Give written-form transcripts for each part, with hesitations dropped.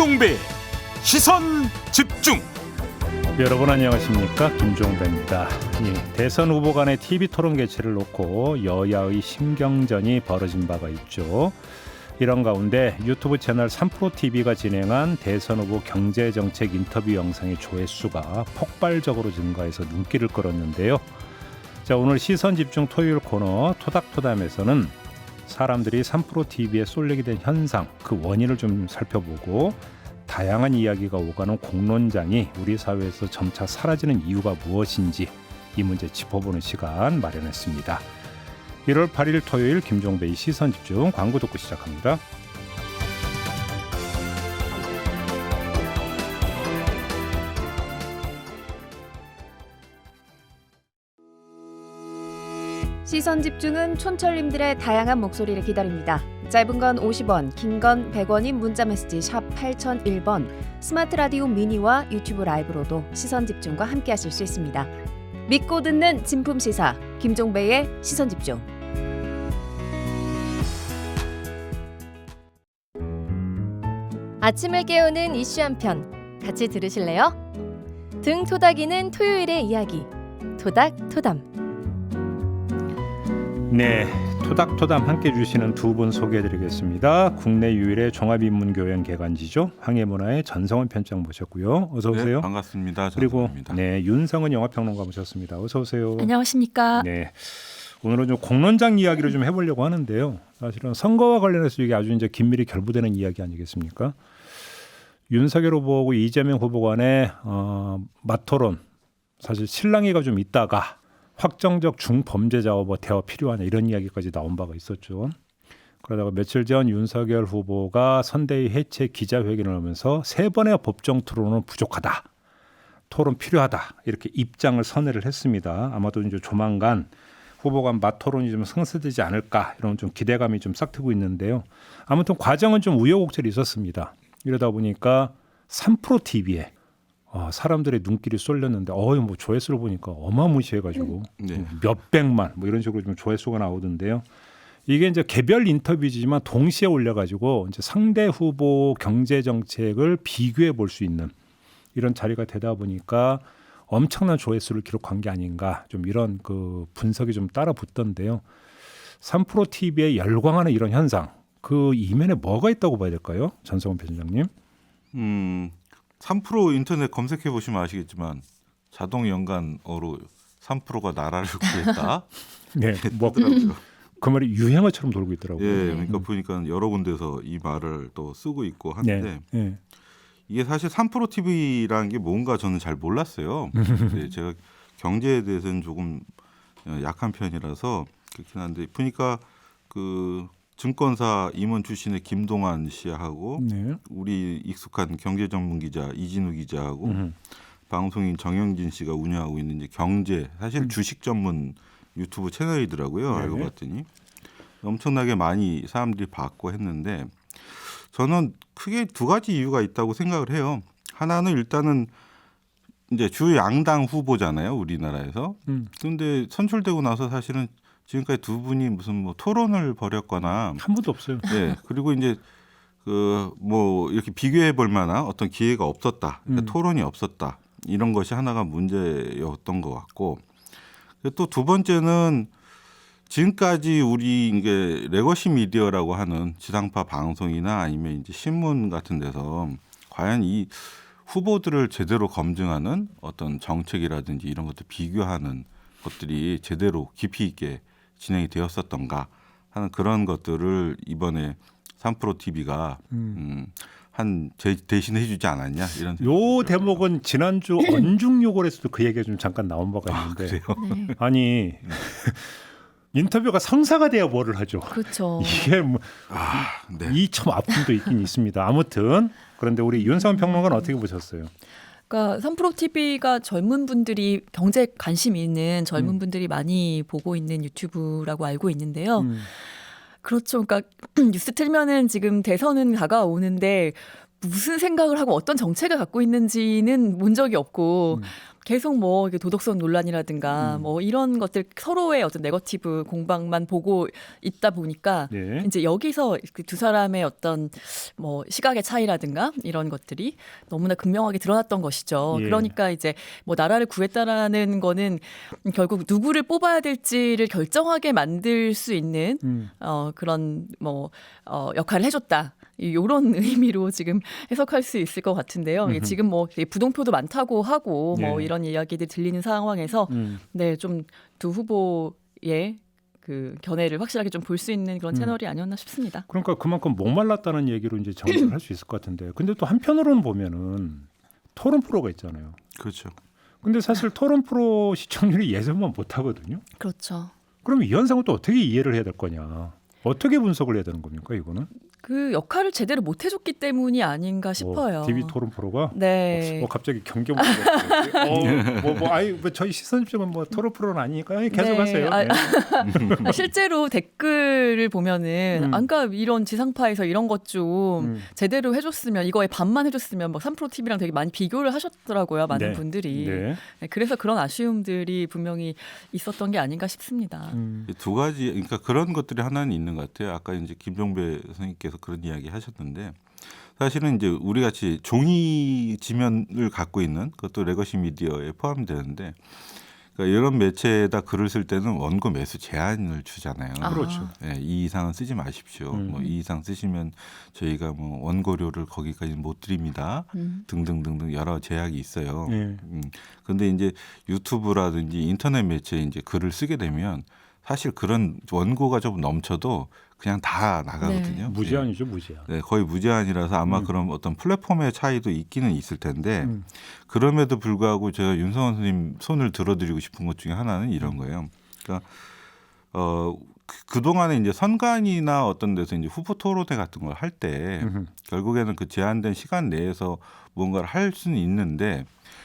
김종배 시선 집중. 여러분 안녕하십니까, 김종배입니다. 대선 후보 간의 TV 토론 개최를 놓고 여야의 심경전이 벌어진 바가 있죠. 이런 가운데 유튜브 채널 3프로TV가 진행한 대선 후보 경제정책 인터뷰 영상의 조회수가 폭발적으로 증가해서 눈길을 끌었는데요. 자, 오늘 시선집중 토요일 코너 토닥토담에서는 사람들이 3프로TV에 쏠리게 된 현상, 그 원인을 좀 살펴보고 다양한 이야기가 오가는 공론장이 우리 사회에서 점차 사라지는 이유가 무엇인지 이 문제 짚어보는 시간 마련했습니다. 1월 8일 토요일 김종배의 시선집중, 광고 듣고 시작합니다. 시선집중은 촌철님들의 다양한 목소리를 기다립니다. 짧은 건 50원, 긴 건 100원인 문자메시지 샵 8001번, 스마트 라디오 미니와 유튜브 라이브로도 시선집중과 함께하실 수 있습니다. 믿고 듣는 진품시사 김종배의 시선집중. 아침을 깨우는 이슈 한 편 같이 들으실래요? 등 토닥이는 토요일의 이야기 토닥토담. 네, 토닥토담 함께 주시는 두 분 소개해드리겠습니다. 국내 유일의 종합인문교양 개관지죠. 황해문화의 전성원 편장 모셨고요. 어서 오세요. 네, 반갑습니다. 그리고 전성원입니다. 네, 윤성은 영화평론가 모셨습니다. 어서 오세요. 안녕하십니까? 네, 오늘은 좀 공론장 이야기를 좀 해보려고 하는데요. 사실은 선거와 관련해서 이게 아주 이제 긴밀히 결부되는 이야기 아니겠습니까? 윤석열 후보하고 이재명 후보 간의 맞토론, 사실 실랑이가 좀 있다가 확정적 중범죄자와 뭐 대화 필요하냐 이런 이야기까지 나온 바가 있었죠. 그러다가 며칠 전 윤석열 후보가 선대위 해체 기자회견을 하면서 세 번의 법정 토론은 부족하다, 토론 필요하다, 이렇게 입장을 선회를 했습니다. 아마도 이제 조만간 후보 간 맞토론이 좀 성사되지 않을까 이런 좀 기대감이 좀 싹트고 있는데요. 아무튼 과정은 좀 우여곡절이 있었습니다. 이러다 보니까 3프로TV에 사람들의 눈길이 쏠렸는데 뭐 조회수를 보니까 어마무시해가지고 네. 몇백만 뭐 이런 식으로 좀 조회수가 나오던데요. 이게 이제 개별 인터뷰지만 동시에 올려가지고 이제 상대 후보 경제 정책을 비교해 볼 수 있는 이런 자리가 되다 보니까 엄청난 조회수를 기록한 게 아닌가, 좀 이런 그 분석이 좀 따라 붙던데요. 3프로TV에 열광하는 이런 현상, 그 이면에 뭐가 있다고 봐야 될까요, 전성원 편집장님? 3프로 인터넷 검색해 보시면 아시겠지만 자동 연관어로 3%가 나라를 구했다. 네, 뭐 더라고요. 그 말이 유행어처럼 돌고 있더라고요. 예, 그러니까 보니까 여러 군데서 이 말을 또 쓰고 있고 하는데 네, 네. 이게 사실 3프로 TV라는 게 뭔가 저는 잘 몰랐어요. 네, 제가 경제에 대해서는 조금 약한 편이라서 그렇긴 한데 보니까 그 증권사 임원 출신의 김동완 씨하고 네. 우리 익숙한 경제 전문 기자 이진우 기자하고 방송인 정영진 씨가 운영하고 있는 이제 경제, 사실 주식 전문 유튜브 채널이더라고요. 네. 알고 봤더니 엄청나게 많이 사람들이 봤고 했는데 저는 크게 두 가지 이유가 있다고 생각을 해요. 하나는 일단은 이제 주 양당 후보잖아요, 우리나라에서. 그런데 선출되고 나서 사실은 지금까지 두 분이 무슨 뭐 토론을 벌였거나 한 번도 없어요. 네, 그리고 이제 그 뭐 이렇게 비교해 볼 만한 어떤 기회가 없었다, 그러니까 토론이 없었다, 이런 것이 하나가 문제였던 것 같고, 또 두 번째는 지금까지 우리 이게 레거시 미디어라고 하는 지상파 방송이나 아니면 이제 신문 같은 데서 과연 이 후보들을 제대로 검증하는 어떤 정책이라든지 이런 것들 비교하는 것들이 제대로 깊이 있게 진행이 되었었던가 하는 그런 것들을 이번에 3프로TV가 대신해 주지 않았냐, 이런 요 대목은 지난주 언중요골에서도 그 얘기가 좀 잠깐 나온 바가 있는데, 네. 아니 인터뷰가 성사가 돼야 뭐를 하죠. 그렇죠. 이게 뭐 네. 이 참 아픔도 있긴 있습니다. 아무튼 그런데 우리 윤성원 평론가는 어떻게 보셨어요? 그러니까 3프로TV가 젊은 분들이, 경제 관심이 있는 젊은 분들이 많이 보고 있는 유튜브라고 알고 있는데요. 그렇죠. 그러니까 뉴스 틀면은 지금 대선은 다가오는데 무슨 생각을 하고 어떤 정책을 갖고 있는지는 본 적이 없고 계속 뭐 이게 도덕성 논란이라든가 뭐 이런 것들 서로의 어떤 네거티브 공방만 보고 있다 보니까 네. 이제 여기서 그 두 사람의 어떤 뭐 시각의 차이라든가 이런 것들이 너무나 극명하게 드러났던 것이죠. 예. 그러니까 이제 뭐 나라를 구했다라는 거는 결국 누구를 뽑아야 될지를 결정하게 만들 수 있는 그런 뭐 역할을 해줬다. 이런 의미로 지금 해석할 수 있을 것 같은데요. 지금 뭐 부동표도 많다고 하고 뭐 네. 이런 이야기들 들리는 상황에서 네, 좀 두 후보의 그 견해를 확실하게 좀 볼 수 있는 그런 채널이 아니었나 싶습니다. 그러니까 그만큼 목말랐다는 얘기로 이제 정리를 할 수 있을 것 같은데, 근데 또 한편으로는 보면은 토론 프로가 있잖아요. 그렇죠. 근데 사실 토론 프로 시청률이 예상만 못 하거든요. 그렇죠. 그러면 이 현상을 또 어떻게 이해를 해야 될 거냐? 어떻게 분석을 해야 되는 겁니까, 이거는? 그 역할을 제대로 못 해줬기 때문이 아닌가 싶어요. TV 토론 프로가 네. 갑자기 경계못 저희 시선 집중은 뭐 토론 프로는 아니니까 계속하세요. 네. 네. 실제로 댓글을 보면은 아까 이런 지상파에서 이런 것 좀 제대로 해줬으면 이거에 반만 해줬으면 막 3프로 TV랑 되게 많이 비교를 하셨더라고요. 많은 네. 분들이. 네. 네, 그래서 그런 아쉬움들이 분명히 있었던 게 아닌가 싶습니다. 두 가지, 그러니까 그런 것들이 하나는 있는 것 같아요. 아까 이제 김종배 선생님께서 그런 이야기 하셨는데, 사실은 이제 우리 같이 종이 지면을 갖고 있는 그것도 레거시 미디어에 포함되는데, 그러니까 이런 매체에다 글을 쓸 때는 원고 매수 제한을 주잖아요. 그렇죠. 네, 이 이상은 쓰지 마십시오. 뭐 이 이상 쓰시면 저희가 뭐 원고료를 거기까지 못 드립니다. 등등등등 여러 제약이 있어요. 네. 근데 이제 유튜브라든지 인터넷 매체에 이제 글을 쓰게 되면 사실 그런 원고가 좀 넘쳐도 그냥 다 나가거든요. 무제한이죠, 무제한. 네, 거의 무제한이라서 아마 그런 어떤 플랫폼의 차이도 있기는 있을 텐데 그럼에도 불구하고 제가 윤성원 선생님 손을 들어드리고 싶은 것 중에 하나는 이런 거예요. 그러니까 그동안에 이제 선관위나 어떤 데서 이제 후보 토론회 같은 걸 할 때 결국에는 그 제한된 시간 내에서 뭔가를 할 수는 있는데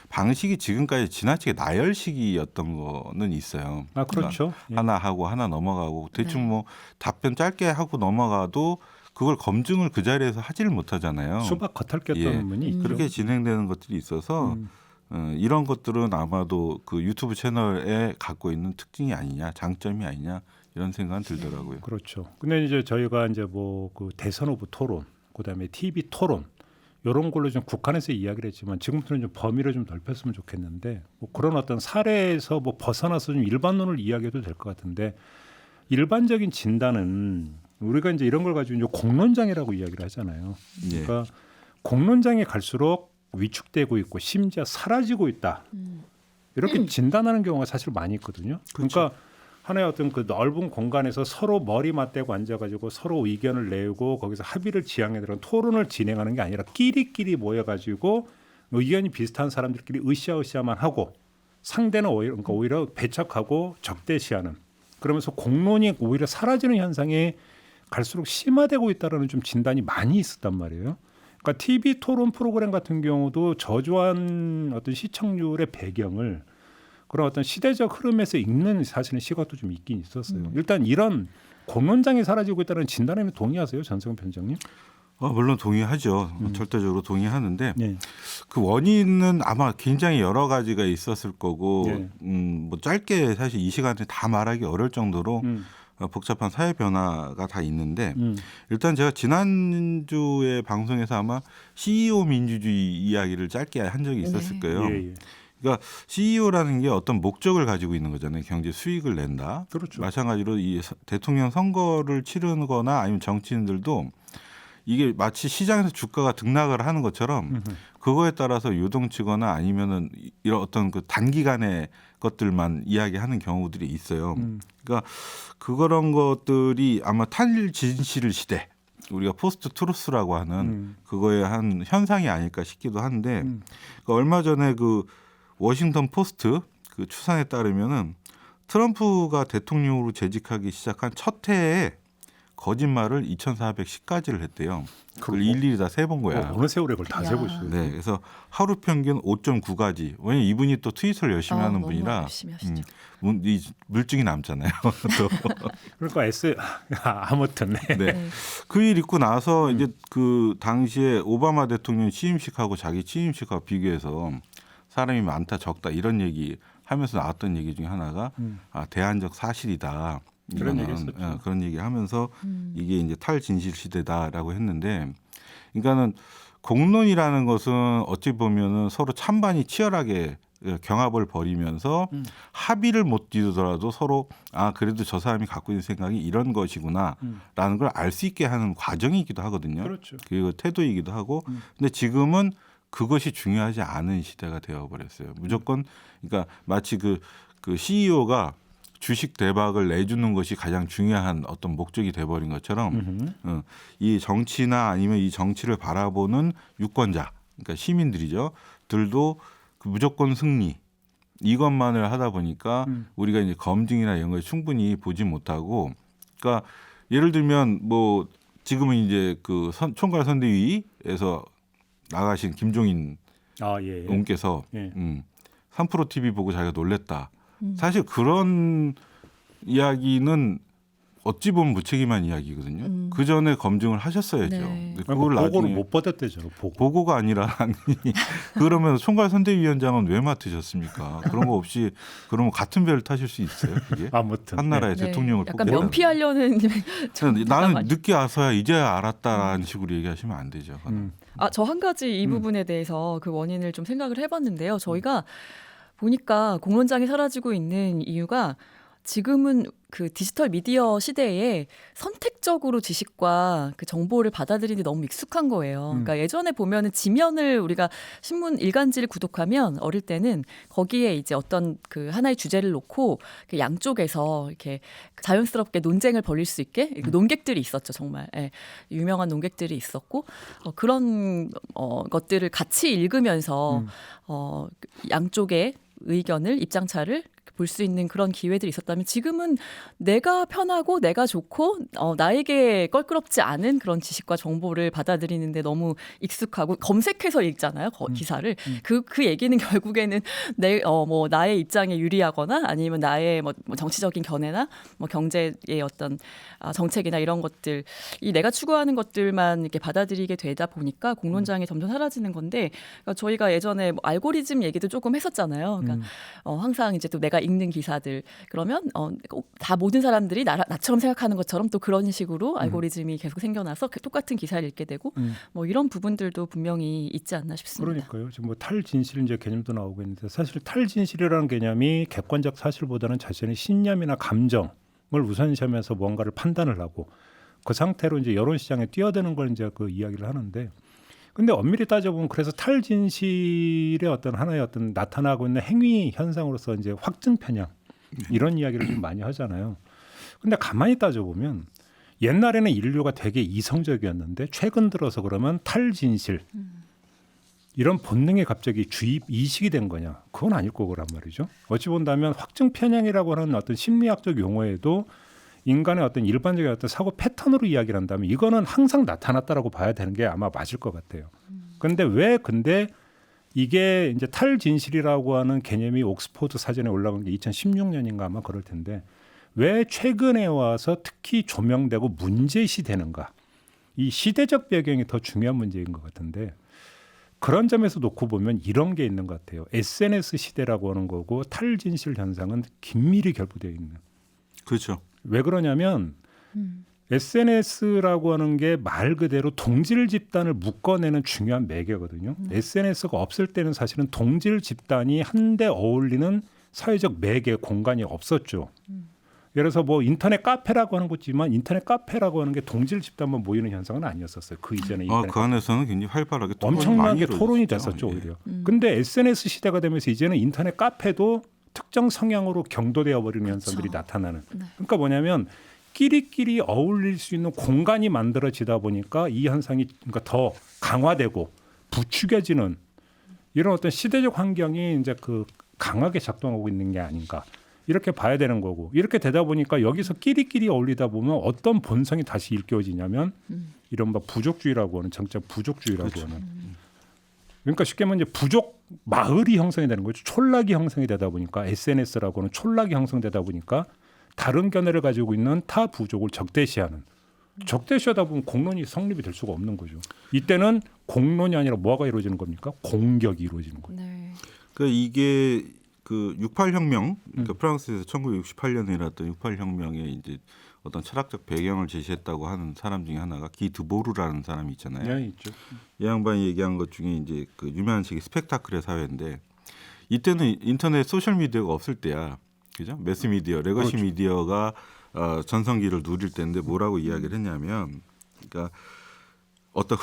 방식이 지금까지 지나치게 나열식이었던 거는 있어요. 아, 그렇죠. 그러니까 하나 하고 하나 넘어가고 대충 뭐 답변 짧게 하고 넘어가도 그걸 검증을 그 자리에서 하지를 못하잖아요. 수박 겉핥 꼈다는 분이 있죠. 그렇게 진행되는 것들이 있어서 이런 것들은 아마도 그 유튜브 채널에 갖고 있는 특징이 아니냐, 장점이 아니냐 이런 생각은 들더라고요. 그렇죠. 근데 이제 저희가 이제 뭐 그 대선 후보 토론, 그다음에 TV 토론 이런 걸로 좀 국한해서 이야기를 했지만 지금부터는 좀 범위를 좀 넓혔으면 좋겠는데, 뭐 그런 어떤 사례에서 뭐 벗어나서 좀 일반론을 이야기해도 될 것 같은데, 일반적인 진단은 우리가 이제 이런 걸 가지고 이제 공론장이라고 이야기를 하잖아요. 그러니까 공론장에 갈수록 위축되고 있고 심지어 사라지고 있다. 이렇게 진단하는 경우가 사실 많이 있거든요. 그러니까 하나의 어떤 그 넓은 공간에서 서로 머리 맞대고 앉아가지고 서로 의견을 내고 거기서 합의를 지향해 들어간 토론을 진행하는 게 아니라 끼리끼리 모여가지고 의견이 비슷한 사람들끼리 으쌰으쌰만 하고 상대는 오히려 배척하고 적대시하는, 그러면서 공론이 오히려 사라지는 현상이 갈수록 심화되고 있다는 좀 진단이 많이 있었단 말이에요. 그러니까 TV 토론 프로그램 같은 경우도 저조한 어떤 시청률의 배경을 그런 어떤 시대적 흐름에서 읽는 사실은 시각도 좀 있긴 있었어요. 일단 이런 공론장이 사라지고 있다는 진단에 동의하세요, 전성훈 편장님? 물론 동의하죠. 절대적으로 동의하는데 네. 그 원인은 아마 굉장히 여러 가지가 있었을 거고 네. 뭐 짧게 사실 이 시간에 다 말하기 어려울 정도로 복잡한 사회 변화가 다 있는데 일단 제가 지난주에 방송에서 아마 CEO 민주주의 이야기를 짧게 한 적이 있었을 거예요. 예. 그러니까 CEO라는 게 어떤 목적을 가지고 있는 거잖아요. 경제 수익을 낸다. 그렇죠. 마찬가지로 이 대통령 선거를 치르거나 아니면 정치인들도 이게 마치 시장에서 주가가 등락을 하는 것처럼 그거에 따라서 요동치거나 아니면은 이런 어떤 그 단기간의 것들만 이야기하는 경우들이 있어요. 그러니까 그런 것들이 아마 탈진실 시대, 우리가 포스트 트루스라고 하는 그거의 한 현상이 아닐까 싶기도 한데 그러니까 얼마 전에 그 워싱턴 포스트 그 추산에 따르면은 트럼프가 대통령으로 재직하기 시작한 첫 해에 거짓말을 2,410가지를 했대요. 그걸 일일이 다 세본 거야. 어느 세월에 그걸 다 세고 있어요. 네, 그래서 하루 평균 5.9가지. 왜냐면 이분이 또 트위터를 열심히 하는 너무 분이라 열심히 하시죠. 이 물증이 남잖아요. 또. 그러니까 아무튼 네. 그 일 있고 나서 이제 그 당시에 오바마 대통령 취임식하고 자기 취임식하고 비교해서 사람이 많다 적다 이런 얘기 하면서 나왔던 얘기 중에 하나가 대안적 사실이다. 그런 이거는, 얘기 했었죠. 그런 얘기 하면서 이게 이제 탈진실 시대다라고 했는데, 그러니까는 공론이라는 것은 어찌 보면은 서로 찬반이 치열하게 경합을 벌이면서 합의를 못 이루더라도 서로 그래도 저 사람이 갖고 있는 생각이 이런 것이구나라는 걸 알 수 있게 하는 과정이기도 하거든요. 그렇죠. 그리고 태도이기도 하고. 근데 지금은 그것이 중요하지 않은 시대가 되어버렸어요. 무조건 그러니까 마치 그 CEO가 주식 대박을 내주는 것이 가장 중요한 어떤 목적이 돼버린 것처럼 이 정치나 아니면 이 정치를 바라보는 유권자, 그러니까 시민들이죠. 들도 그 무조건 승리 이것만을 하다 보니까 우리가 이제 검증이나 이런 걸 충분히 보지 못하고, 그러니까 예를 들면 뭐 지금은 이제 그 총괄 선대위에서 나가신 김종인 예. 의원께서 예. 3프로 TV 보고 자기가 놀랬다. 사실 그런 이야기는 어찌 보면 무책임한 이야기거든요. 그 전에 검증을 하셨어야죠. 네. 근데 그걸 그걸 보고를 나중에 못 받았대죠. 보고가 아니라 그러면 총괄 선대위원장은 왜 맡으셨습니까? 그런 거 없이 그러면 같은 배를 타실 수 있어요? 그게 아무튼 한 나라의 네. 대통령을 약간 뽑고 면피하려는 나는 늦게 와서야 이제야 알았다라는 식으로 얘기하시면 안 되죠. 저 한 가지 이 부분에 대해서 그 원인을 좀 생각을 해봤는데요. 저희가 보니까 공론장이 사라지고 있는 이유가 지금은 그 디지털 미디어 시대에 선택적으로 지식과 그 정보를 받아들이는 데 너무 익숙한 거예요. 그러니까 예전에 보면은 지면을 우리가 신문 일간지를 구독하면 어릴 때는 거기에 이제 어떤 그 하나의 주제를 놓고 그 양쪽에서 이렇게 자연스럽게 논쟁을 벌일 수 있게 논객들이 있었죠, 정말. 예, 유명한 논객들이 있었고 그런 것들을 같이 읽으면서 양쪽의 의견을 입장차를 볼 수 있는 그런 기회들이 있었다면 지금은 내가 편하고 내가 좋고 나에게 껄끄럽지 않은 그런 지식과 정보를 받아들이는데 너무 익숙하고 검색해서 읽잖아요, 기사를. 그 얘기는 결국에는 뭐 나의 입장에 유리하거나 아니면 나의 뭐 정치적인 견해나 뭐 경제의 어떤 정책이나 이런 것들, 이 내가 추구하는 것들만 이렇게 받아들이게 되다 보니까 공론장이 점점 사라지는 건데, 그러니까 저희가 예전에 뭐 알고리즘 얘기도 조금 했었잖아요. 그러니까 항상 이제 또 내가 읽는 기사들 그러면 다 모든 사람들이 나처럼 생각하는 것처럼 또 그런 식으로 알고리즘이 계속 생겨나서 똑같은 기사를 읽게 되고 뭐 이런 부분들도 분명히 있지 않나 싶습니다. 그러니까요. 지금 뭐 탈진실 이제 개념도 나오고 있는데, 사실 탈진실이라는 개념이 객관적 사실보다는 자신의 신념이나 감정을 우선시하면서 뭔가를 판단을 하고 그 상태로 이제 여론 시장에 뛰어드는 걸 이제 그 이야기를 하는데, 근데 엄밀히 따져보면 그래서 탈진실의 어떤 하나의 어떤 나타나고 있는 행위 현상으로서 이제 확증 편향 이런 이야기를 좀 많이 하잖아요. 근데 가만히 따져보면 옛날에는 인류가 되게 이성적이었는데 최근 들어서 그러면 탈진실 이런 본능에 갑자기 주입 이식이 된 거냐? 그건 아닐 거란 말이죠. 어찌 본다면 확증 편향이라고 하는 어떤 심리학적 용어에도 인간의 어떤 일반적인 어떤 사고 패턴으로 이야기를 한다면 이거는 항상 나타났다라고 봐야 되는 게 아마 맞을 것 같아요. 근데 이게 이제 탈진실이라고 하는 개념이 옥스포드 사전에 올라간 게 2016년인가 아마 그럴 텐데, 왜 최근에 와서 특히 조명되고 문제시되는가? 이 시대적 배경이 더 중요한 문제인 것 같은데, 그런 점에서 놓고 보면 이런 게 있는 것 같아요. SNS 시대라고 하는 거고 탈진실 현상은 긴밀히 결부되어 있는. 그렇죠. 왜 그러냐면 SNS라고 하는 게 말 그대로 동질 집단을 묶어내는 중요한 매개거든요. SNS가 없을 때는 사실은 동질 집단이 한데 어울리는 사회적 매개 공간이 없었죠. 예를 들어서 뭐 인터넷 카페라고 하는 것이지만 인터넷 카페라고 하는 게 동질 집단만 모이는 현상은 아니었었어요. 그 이전에 인터넷 그 안에서는 굉장히 활발하게 엄청나게 토론이 이루어졌죠. 됐었죠, 예. 오히려. 근데 SNS 시대가 되면서 이제는 인터넷 카페도 특정 성향으로 경도되어 버리는 현상들이 나타나는. 그러니까 뭐냐면 끼리끼리 어울릴 수 있는 공간이 만들어지다 보니까 이 현상이 그러니까 더 강화되고 부추겨지는 이런 어떤 시대적 환경이 이제 그 강하게 작동하고 있는 게 아닌가. 이렇게 봐야 되는 거고, 이렇게 되다 보니까 여기서 끼리끼리 어울리다 보면 어떤 본성이 다시 일깨워지냐면 이른바 부족주의라고 하는 정책 부족주의라고 그렇죠. 하는. 그러니까 쉽게 말하면 이제 부족 마을이 형성이 되는 거죠. 촌락이 형성이 되다 보니까 SNS라고 하는 촌락이 형성되다 보니까 다른 견해를 가지고 있는 타 부족을 적대시하는. 적대시하다 보면 공론이 성립이 될 수가 없는 거죠. 이때는 공론이 아니라 뭐가 이루어지는 겁니까? 공격이 이루어지는 거예요. 네. 그러니까 이게 그 68혁명, 그러니까 프랑스에서 1968년에 일어났던 68혁명에 이제 어떤 철학적 배경을 제시했다고 하는 사람 중에 하나가 기 드보르라는 사람이 있잖아요. 네, 있죠. 이 양반이 얘기한 것 중에 이제 그 유명한 책이 스펙타클의 사회인데 이때는 인터넷 소셜 미디어가 없을 때야, 그죠? 매스 미디어, 레거시 그렇죠. 미디어가 전성기를 누릴 때인데 뭐라고 이야기를 했냐면, 그러니까 어떤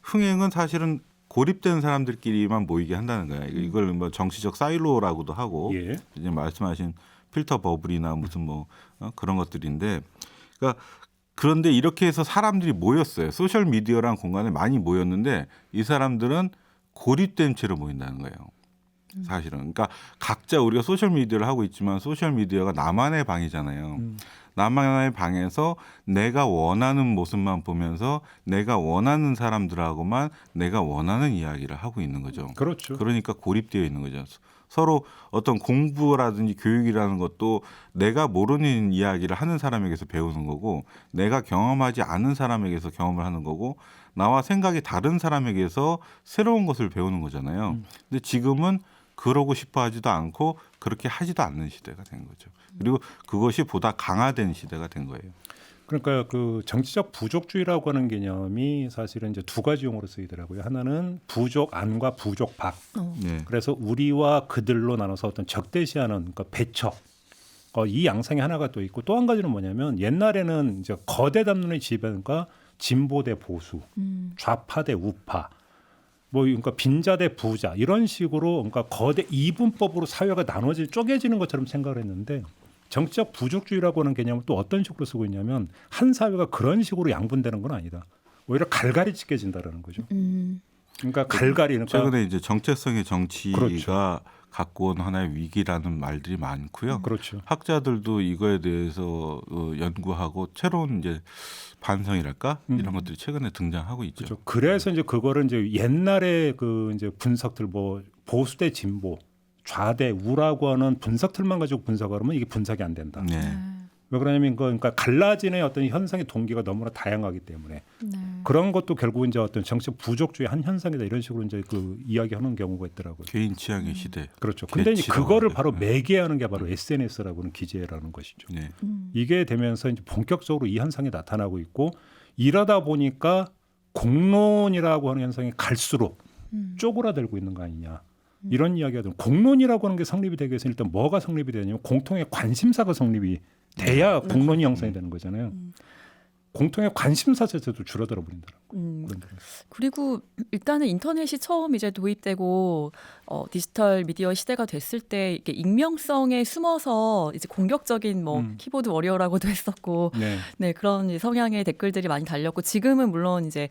흥행은 사실은 고립된 사람들끼리만 모이게 한다는 거야. 이걸 뭐 정치적 사일로라고도 하고, 예. 이제 말씀하신 필터 버블이나 무슨 뭐 그런 것들인데, 그러니까 그런데 이렇게 해서 사람들이 모였어요. 소셜 미디어라는 공간에 많이 모였는데 이 사람들은 고립된 채로 모인다는 거예요. 사실은. 그러니까 각자 우리가 소셜 미디어를 하고 있지만 소셜 미디어가 나만의 방이잖아요. 나만의 방에서 내가 원하는 모습만 보면서 내가 원하는 사람들하고만 내가 원하는 이야기를 하고 있는 거죠. 그렇죠. 그러니까 고립되어 있는 거죠. 서로 어떤 공부라든지 교육이라는 것도 내가 모르는 이야기를 하는 사람에게서 배우는 거고, 내가 경험하지 않은 사람에게서 경험을 하는 거고, 나와 생각이 다른 사람에게서 새로운 것을 배우는 거잖아요. 근데 지금은 그러고 싶어 하지도 않고 그렇게 하지도 않는 시대가 된 거죠. 그리고 그것이 보다 강화된 시대가 된 거예요. 그러니까 그 정치적 부족주의라고 하는 개념이 사실은 이제 두 가지 용어로 쓰이더라고요. 하나는 부족 안과 부족 밖. 네. 그래서 우리와 그들로 나눠서 어떤 적대시하는, 그러니까 배척. 이 양상이 하나가 또 있고, 또 한 가지는 뭐냐면 옛날에는 이제 거대 담론의 지배가 진보 대 보수, 좌파 대 우파, 뭐 그러니까 빈자 대 부자, 이런 식으로 그러니까 거대 이분법으로 사회가 나눠질, 쪼개지는 것처럼 생각을 했는데, 정치적 부족주의라고 하는 개념을 또 어떤 식으로 쓰고 있냐면, 한 사회가 그런 식으로 양분되는 건 아니다. 오히려 갈갈이 찢겨진다라는 거죠. 그러니까 갈갈이, 그러니까 최근에 이제 정체성의 정치가 그렇죠. 갖고 온 하나의 위기라는 말들이 많고요. 그렇죠. 학자들도 이거에 대해서 연구하고 새로운 이제 반성이랄까 이런 것들이 최근에 등장하고 있죠. 그렇죠. 그래서 이제 그거를 이제 옛날에 그 이제 분석들, 뭐 보수 대 진보, 좌대 우라고 하는 분석틀만 가지고 분석하면 이게 분석이 안 된다. 네. 왜 그러냐면 그러니까 갈라지는 어떤 현상의 동기가 너무나 다양하기 때문에 그런 것도 결국 이제 어떤 정치적 부족주의 한 현상이다, 이런 식으로 이제 그 이야기하는 경우가 있더라고요. 개인 취향의 시대. 그렇죠. 근데 이제 개취라고 그거를 하는데. 바로 매개하는 게 바로 SNS라고는 기재라는 것이죠. 네. 이게 되면서 이제 본격적으로 이 현상이 나타나고 있고, 이러다 보니까 공론이라고 하는 현상이 갈수록 쪼그라들고 있는 거 아니냐, 이런 이야기가 좀. 공론이라고 하는 게 성립이 되기 위해서 일단 뭐가 성립이 되냐면 공통의 관심사가 성립이 돼야 공론이 형성이 되는 거잖아요. 공통의 관심사 자체도 줄어들어 버린다는 그런 거예요. 그리고 일단은 인터넷이 처음 이제 도입되고 디지털 미디어 시대가 됐을 때 이게 익명성에 숨어서 이제 공격적인 뭐 키보드 워리어라고도 했었고, 네. 네, 그런 이제 성향의 댓글들이 많이 달렸고, 지금은 물론 이제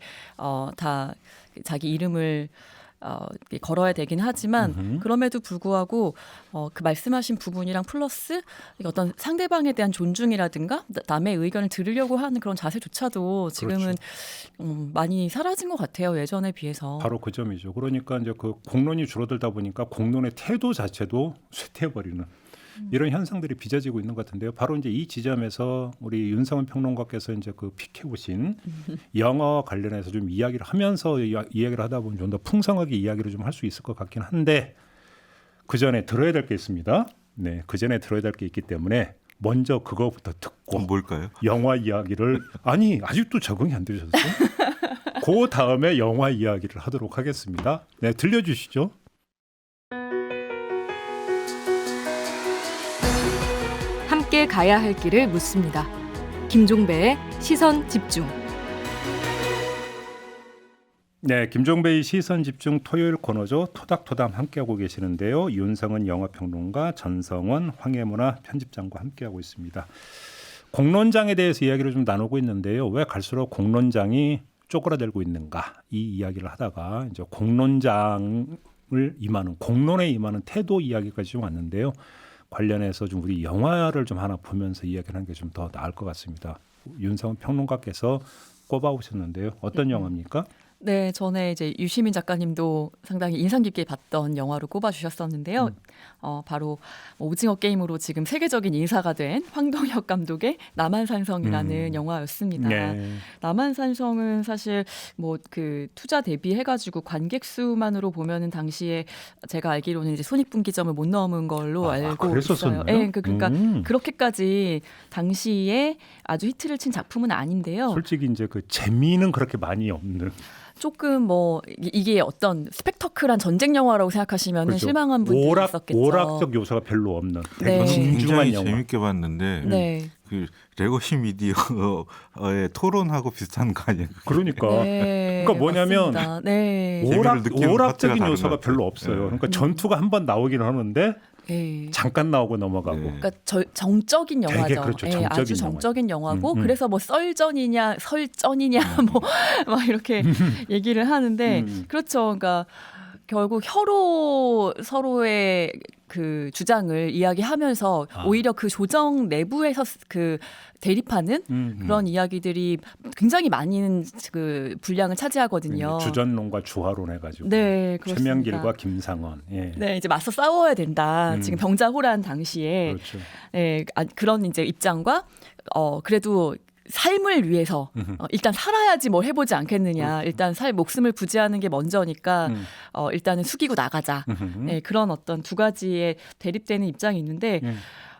다 자기 이름을 걸어야 되긴 하지만 그럼에도 불구하고 그 말씀하신 부분이랑 플러스 어떤 상대방에 대한 존중이라든가 남의 의견을 들으려고 하는 그런 자세조차도 지금은 많이 사라진 것 같아요, 예전에 비해서. 바로 그 점이죠. 그러니까 이제 그 공론이 줄어들다 보니까 공론의 태도 자체도 쇠퇴해버리는 이런 현상들이 빚어지고 있는 것 같은데요. 바로 이제 이 지점에서 우리 윤상원 평론가께서 이제 그 픽해 보신 영어 관련해서 좀 이야기를 하면서 이야기를 하다 보면 좀 더 풍성하게 이야기를 좀 할 수 있을 것 같긴 한데, 그 전에 들어야 될 게 있습니다. 네, 그 전에 들어야 될 게 있기 때문에 먼저 그거부터 듣고 뭘까요? 영화 이야기를 아직도 적응이 안 되셨어요? 그 다음에 영화 이야기를 하도록 하겠습니다. 네, 들려주시죠. 함께 가야 할 길을 묻습니다. 김종배의 시선 집중. 네, 김종배의 시선 집중 토요일 코너죠. 토닥토담 함께하고 계시는데요. 윤성은 영화평론가, 전성원 황해문화 편집장과 함께하고 있습니다. 공론장에 대해서 이야기를 좀 나누고 있는데요. 왜 갈수록 공론장이 쪼그라들고 있는가, 이 이야기를 하다가 이제 공론장을 임하는, 공론에 임하는 태도 이야기까지 좀 왔는데요. 관련해서 좀 우리 영화를 좀 하나 보면서 이야기를 하는 게 좀 더 나을 것 같습니다. 윤성은 평론가께서 꼽아오셨는데요. 어떤 영화입니까? 네, 전에 이제 유시민 작가님도 상당히 인상 깊게 봤던 영화로 꼽아주셨었는데요. 바로 오징어 게임으로 지금 세계적인 인사가 된 황동혁 감독의 남한산성이라는 영화였습니다. 네. 남한산성은 사실 뭐 그 투자 대비해가지고 관객 수만으로 보면은 당시에 제가 알기로는 이제 손익분기점을 못 넘은 걸로 알고 그랬었었나요? 있어요. 네, 그러니까 그렇게까지 당시에 아주 히트를 친 작품은 아닌데요. 솔직히 이제 그 재미는 그렇게 많이 없는. 조금 뭐 이게 어떤 스펙터클한 전쟁 영화라고 생각하시면 그렇죠. 은실망한 분들이 있었겠죠. 오락적 요소가 별로 없는 네. 되게 진중한 굉장히 영화. 재밌게 봤는데 네. 그 레거시 미디어의 토론하고 비슷한 거 아니에요? 그러니까 네, 그러니까 뭐냐면 맞습니다. 네. 재미를 느끼는 오락적인 파트가 요소가 다른 것 별로 같아요. 없어요. 네. 그러니까 전투가 한 번 나오긴 하는데 네. 잠깐 나오고 넘어가고. 네. 그러니까 정적인 영화죠. 되게 그렇죠. 예, 정적인 아주 정적인 영화고 음. 그래서 뭐 썰전이냐 설전이냐 뭐 막 이렇게 얘기를 하는데 그렇죠. 그러니까 결국 혀로 서로의 그 주장을 이야기하면서 오히려 그 조정 내부에서 그 대립하는 그런 이야기들이 굉장히 많은 그 분량을 차지하거든요. 주전론과 주화론 해가지고. 네, 그렇습니다. 최명길과 김상원. 예. 네, 이제 맞서 싸워야 된다. 지금 병자호란 당시에 그렇죠. 네, 그런 이제 입장과 그래도 삶을 위해서 일단 살아야지 뭘 해보지 않겠느냐. 일단 목숨을 부지하는 게 먼저니까 일단은 숙이고 나가자. 네, 그런 어떤 두 가지의 대립되는 입장이 있는데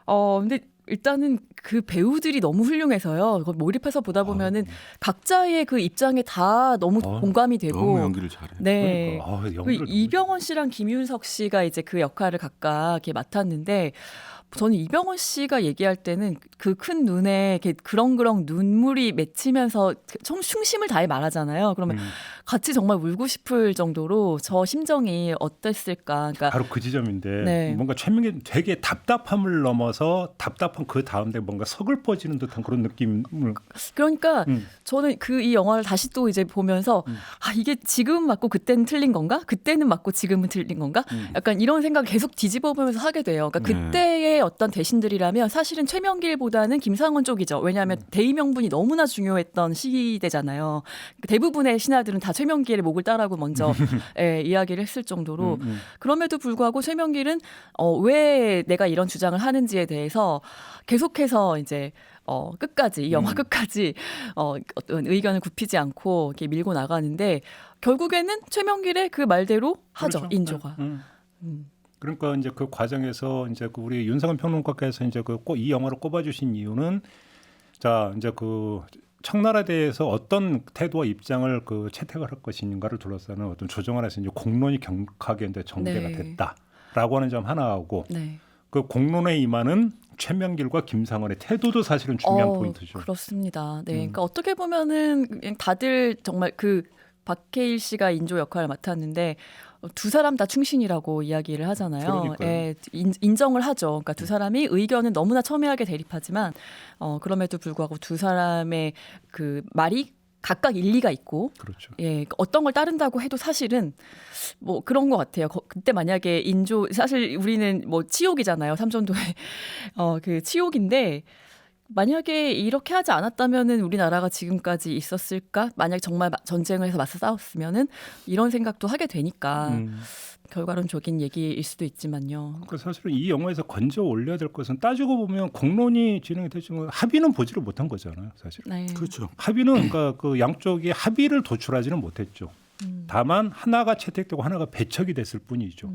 근데 일단은 그 배우들이 너무 훌륭해서요. 몰입해서 보다 보면은 각자의 그 입장에 다 너무 공감이 되고 너무 연기를 잘해. 네. 그러니까. 그 연기를 이병헌 씨랑 김윤석 씨가 이제 그 역할을 각각 이렇게 맡았는데 저는 이병헌 씨가 얘기할 때는 그 큰 눈에 이렇게 그렁그렁 눈물이 맺히면서 충심을 다해 말하잖아요. 그러면 같이 정말 울고 싶을 정도로 저 심정이 어땠을까. 그러니까 바로 그 지점인데 네. 뭔가 최명길 되게 답답함을 넘어서 답답한 그 다음에 뭔가 서글퍼지는 듯한 그런 느낌을. 그러니까 저는 이 영화를 다시 또 이제 보면서 이게 지금 맞고 그때는 틀린 건가? 그때는 맞고 지금은 틀린 건가? 약간 이런 생각 계속 뒤집어 보면서 하게 돼요. 그러니까 그때의 어떤 대신들이라면 사실은 최명길보다는 김상원 쪽이죠. 왜냐하면 대의 명분이 너무나 중요했던 시대잖아요. 대부분의 신하들은 다 최명길의 목을 따라고 먼저 이야기를 했을 정도로 그럼에도 불구하고 최명길은 왜 내가 이런 주장을 하는지에 대해서 계속해서 이제 끝까지 이 영화 끝까지 어떤 의견을 굽히지 않고 이렇게 밀고 나가는데 결국에는 최명길의 그 말대로 하죠. 그렇죠. 인조가. 그러니까 이제 그 과정에서 이제 그 우리 윤상원 평론가께서 이제 이 영화를 꼽아주신 이유는 자 이제 그 청나라대에서 어떤 태도와 입장을 그 채택을 할 것인가를 둘러싸는 어떤 조정 안에서 이제 공론이 격하게 이제 전개가 네. 됐다라고 하는 점 하나하고 네. 그 공론에 임하는 최명길과 김상원의 태도도 사실은 중요한 포인트죠. 그렇습니다. 네, 그러니까 어떻게 보면은 그냥 다들 정말 그 박해일 씨가 인조 역할을 맡았는데 두 사람 다 충신이라고 이야기를 하잖아요. 그러니까요. 예, 인정을 하죠. 그러니까 두 사람이 의견은 너무나 첨예하게 대립하지만 그럼에도 불구하고 두 사람의 그 말이 각각 일리가 있고, 그렇죠. 예, 어떤 걸 따른다고 해도 사실은 뭐 그런 것 같아요. 그때 만약에 사실 우리는 뭐 치욕이잖아요. 삼전도의 그 치욕인데. 만약에 이렇게 하지 않았다면은 우리나라가 지금까지 있었을까? 만약 정말 전쟁을 해서 맞서 싸웠으면은 이런 생각도 하게 되니까 결과론적인 얘기일 수도 있지만요. 그러니까 사실은 이 영화에서 건져 올려야 될 것은 따지고 보면 공론이 진행이 되지만 합의는 보지를 못한 거잖아요, 사실. 네. 그렇죠. 합의는 그러니까 그 양쪽이 합의를 도출하지는 못했죠. 다만 하나가 채택되고 하나가 배척이 됐을 뿐이죠.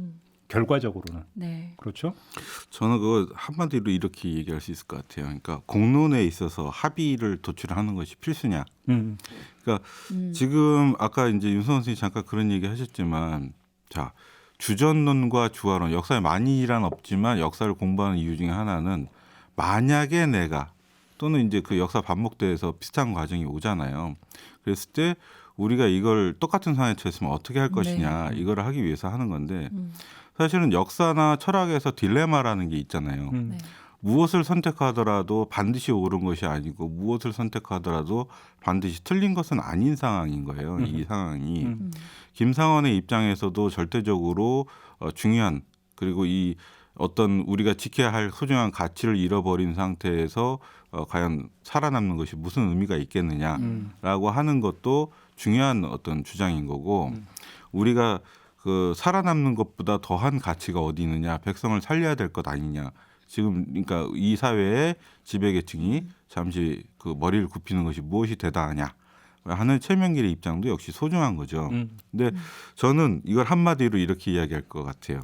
결과적으로는. 네. 그렇죠? 저는 그거 한마디로 이렇게 얘기할 수 있을 것 같아요. 그러니까 공론에 있어서 합의를 도출하는 것이 필수냐. 그러니까 지금 아까 이제 윤성원 선생님이 잠깐 그런 얘기 하셨지만 자 주전론과 주화론 역사에 많이 일은 없지만 역사를 공부하는 이유 중에 하나는 만약에 내가 또는 이제 그 역사 반복대에서 비슷한 과정이 오잖아요. 그랬을 때 우리가 이걸 똑같은 상황에 처했으면 어떻게 할 것이냐 이걸 하기 위해서 하는 건데 사실은 역사나 철학에서 딜레마라는 게 있잖아요. 네. 무엇을 선택하더라도 반드시 옳은 것이 아니고 무엇을 선택하더라도 반드시 틀린 것은 아닌 상황인 거예요. 이 상황이. 김상원의 입장에서도 절대적으로 중요한 그리고 이 어떤 우리가 지켜야 할 소중한 가치를 잃어버린 상태에서 과연 살아남는 것이 무슨 의미가 있겠느냐라고 하는 것도 중요한 어떤 주장인 거고 우리가 그 살아남는 것보다 더한 가치가 어디 있느냐, 백성을 살려야 될 것 아니냐. 지금 그러니까 이 사회의 지배계층이 잠시 그 머리를 굽히는 것이 무엇이 대단하냐 하는 최명길의 입장도 역시 소중한 거죠. 근데 저는 이걸 한마디로 이렇게 이야기할 것 같아요.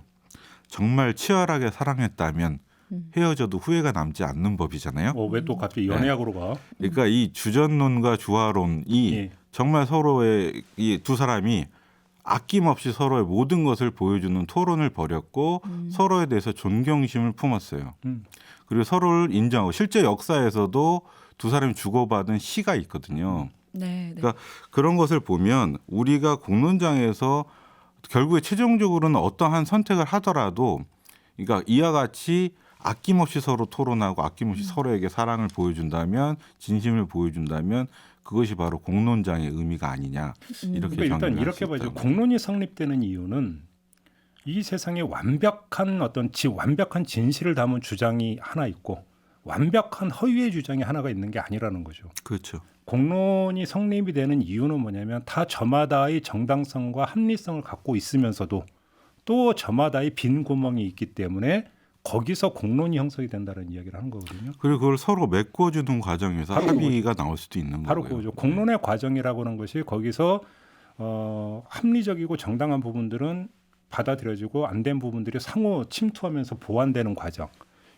정말 치열하게 사랑했다면 헤어져도 후회가 남지 않는 법이잖아요. 왜 또 갑자기 연애학으로 가? 그러니까 이 주전론과 주화론이 예. 정말 서로의 이 두 사람이 아낌없이 서로의 모든 것을 보여주는 토론을 벌였고 서로에 대해서 존경심을 품었어요. 그리고 서로를 인정하고 실제 역사에서도 두 사람이 주고받은 시가 있거든요. 네, 네. 그러니까 그런 것을 보면 우리가 공론장에서 결국에 최종적으로는 어떠한 선택을 하더라도 그러니까 이와 같이 아낌없이 서로 토론하고 아낌없이 서로에게 사랑을 보여준다면 진심을 보여준다면 그것이 바로 공론장의 의미가 아니냐 이렇게 그러니까 일단 정리할 이렇게 수 봐야죠. 있다는 공론이 성립되는 이유는 이 세상에 완벽한 완벽한 진실을 담은 주장이 하나 있고 완벽한 허위의 주장이 하나가 있는 게 아니라는 거죠. 그렇죠. 공론이 성립이 되는 이유는 뭐냐면 다 저마다의 정당성과 합리성을 갖고 있으면서도 또 저마다의 빈 구멍이 있기 때문에 거기서 공론이 형성이 된다는 이야기를 하는 거거든요. 그리고 그걸 서로 메꿔주는 과정에서 바로 합의가 나올 수도 있는 바로 거고요. 그거죠. 공론의 과정이라고 하는 것이 거기서 합리적이고 정당한 부분들은 받아들여지고 안 된 부분들이 상호 침투하면서 보완되는 과정.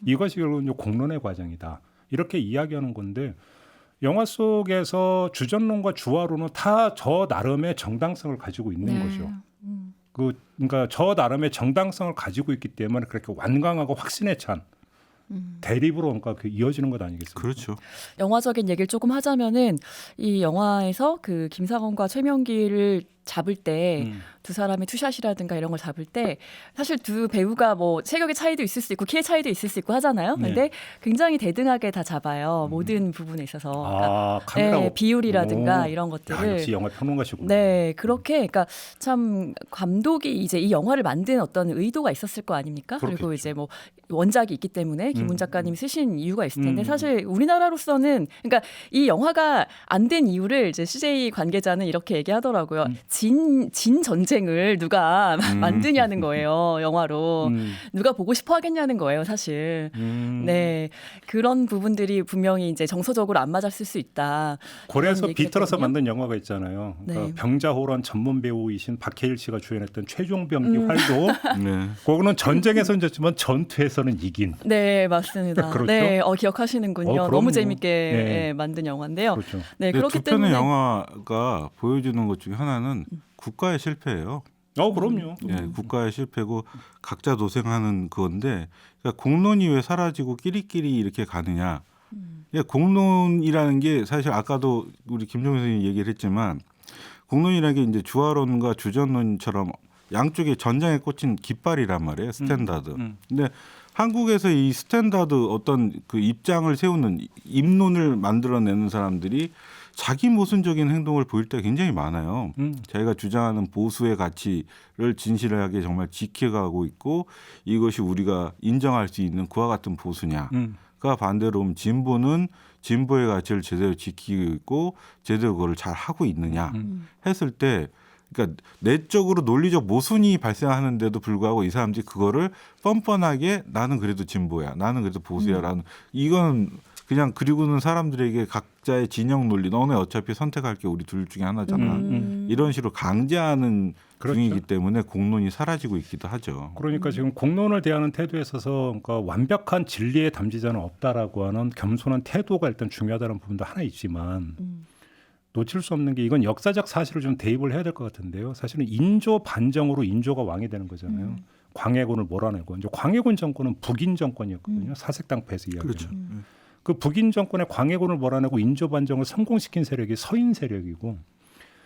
이것이 결국은 공론의 과정이다. 이렇게 이야기하는 건데 영화 속에서 주전론과 주화론은 다 저 나름의 정당성을 가지고 있는 거죠. 그러니까 저 나름의 정당성을 가지고 있기 때문에 그렇게 완강하고 확신에 찬 대립으로 그러니까 이어지는 것 아니겠습니까? 그렇죠. 영화적인 얘기를 조금 하자면은 이 영화에서 그 김상원과 최명길을 잡을 때 두 사람의 투샷이라든가 이런 걸 잡을 때 사실 두 배우가 뭐 체격의 차이도 있을 수 있고 키의 차이도 있을 수 있고 하잖아요. 네. 근데 굉장히 대등하게 다 잡아요. 모든 부분에 있어서. 그러니까 카메라 네, 비율이라든가 오. 이런 야, 것들을 역시 영화 평론가시구나. 네, 그렇게 그러니까 참 감독이 이제 이 영화를 만든 어떤 의도가 있었을 거 아닙니까? 그리고 그렇겠죠. 이제 뭐 원작이 있기 때문에 김훈 작가님이 쓰신 이유가 있을 텐데 사실 우리나라로서는 그러니까 이 영화가 안 된 이유를 이제 CJ 관계자는 이렇게 얘기하더라고요. 진 전쟁을 누가 만드냐는 거예요, 영화로. 누가 보고 싶어 하겠냐는 거예요, 사실. 네. 그런 부분들이 분명히 이제 정서적으로 안 맞았을 수 있다. 고래에서 그런 얘기를 비틀어서 했거든요. 만든 영화가 있잖아요. 그러니까 네. 병자호란 전문 배우이신 박해일 씨가 주연했던 최종병기 활도 네. 그거는 전쟁에서는 졌지만 전투에서는 이긴. 네, 맞습니다. 그렇죠? 네, 기억하시는군요. 그럼요. 너무 재밌게 네. 예, 만든 영화인데요. 그렇죠. 네, 근데 그렇기 두 편의 때문에 영화가 보여주는 것 중에 하나는 국가의 실패예요. 그럼요. 예, 국가의 실패고 각자 도생하는 그건데 그러니까 공론이 왜 사라지고 끼리끼리 이렇게 가느냐. 공론이라는 게 사실 아까도 우리 김종민 선생님이 얘기를 했지만 공론이라는 게 이제 주화론과 주전론처럼 양쪽에 전장에 꽂힌 깃발이란 말이에요. 스탠다드. 근데 한국에서 이 스탠다드 어떤 그 입장을 세우는 입론을 만들어내는 사람들이 자기 모순적인 행동을 보일 때가 굉장히 많아요. 자기가 주장하는 보수의 가치를 진실하게 정말 지켜가고 있고 이것이 우리가 인정할 수 있는 그와 같은 보수냐가 반대로 진보는 진보의 가치를 제대로 지키고 있고 제대로 그걸 잘 하고 있느냐 했을 때 그러니까 내적으로 논리적 모순이 발생하는데도 불구하고 이 사람들이 그거를 뻔뻔하게 나는 그래도 진보야, 나는 그래도 보수야라는 이건 그냥 그리고는 사람들에게 각자의 진영 논리 너네 어차피 선택할 게 우리 둘 중에 하나잖아. 이런 식으로 강제하는 그렇죠. 중이기 때문에 공론이 사라지고 있기도 하죠. 그러니까 지금 공론을 대하는 태도에 있어서 그러니까 완벽한 진리의 담지자는 없다라고 하는 겸손한 태도가 일단 중요하다는 부분도 하나 있지만 놓칠 수 없는 게 이건 역사적 사실을 좀 대입을 해야 될 것 같은데요. 사실은 인조 반정으로 인조가 왕이 되는 거잖아요. 광해군을 몰아내고 이제 광해군 정권은 북인 정권이었거든요. 사색당패에서 이야기하는. 그렇죠. 그 북인 정권의 광해군을 몰아내고 인조 반정을 성공시킨 세력이 서인 세력이고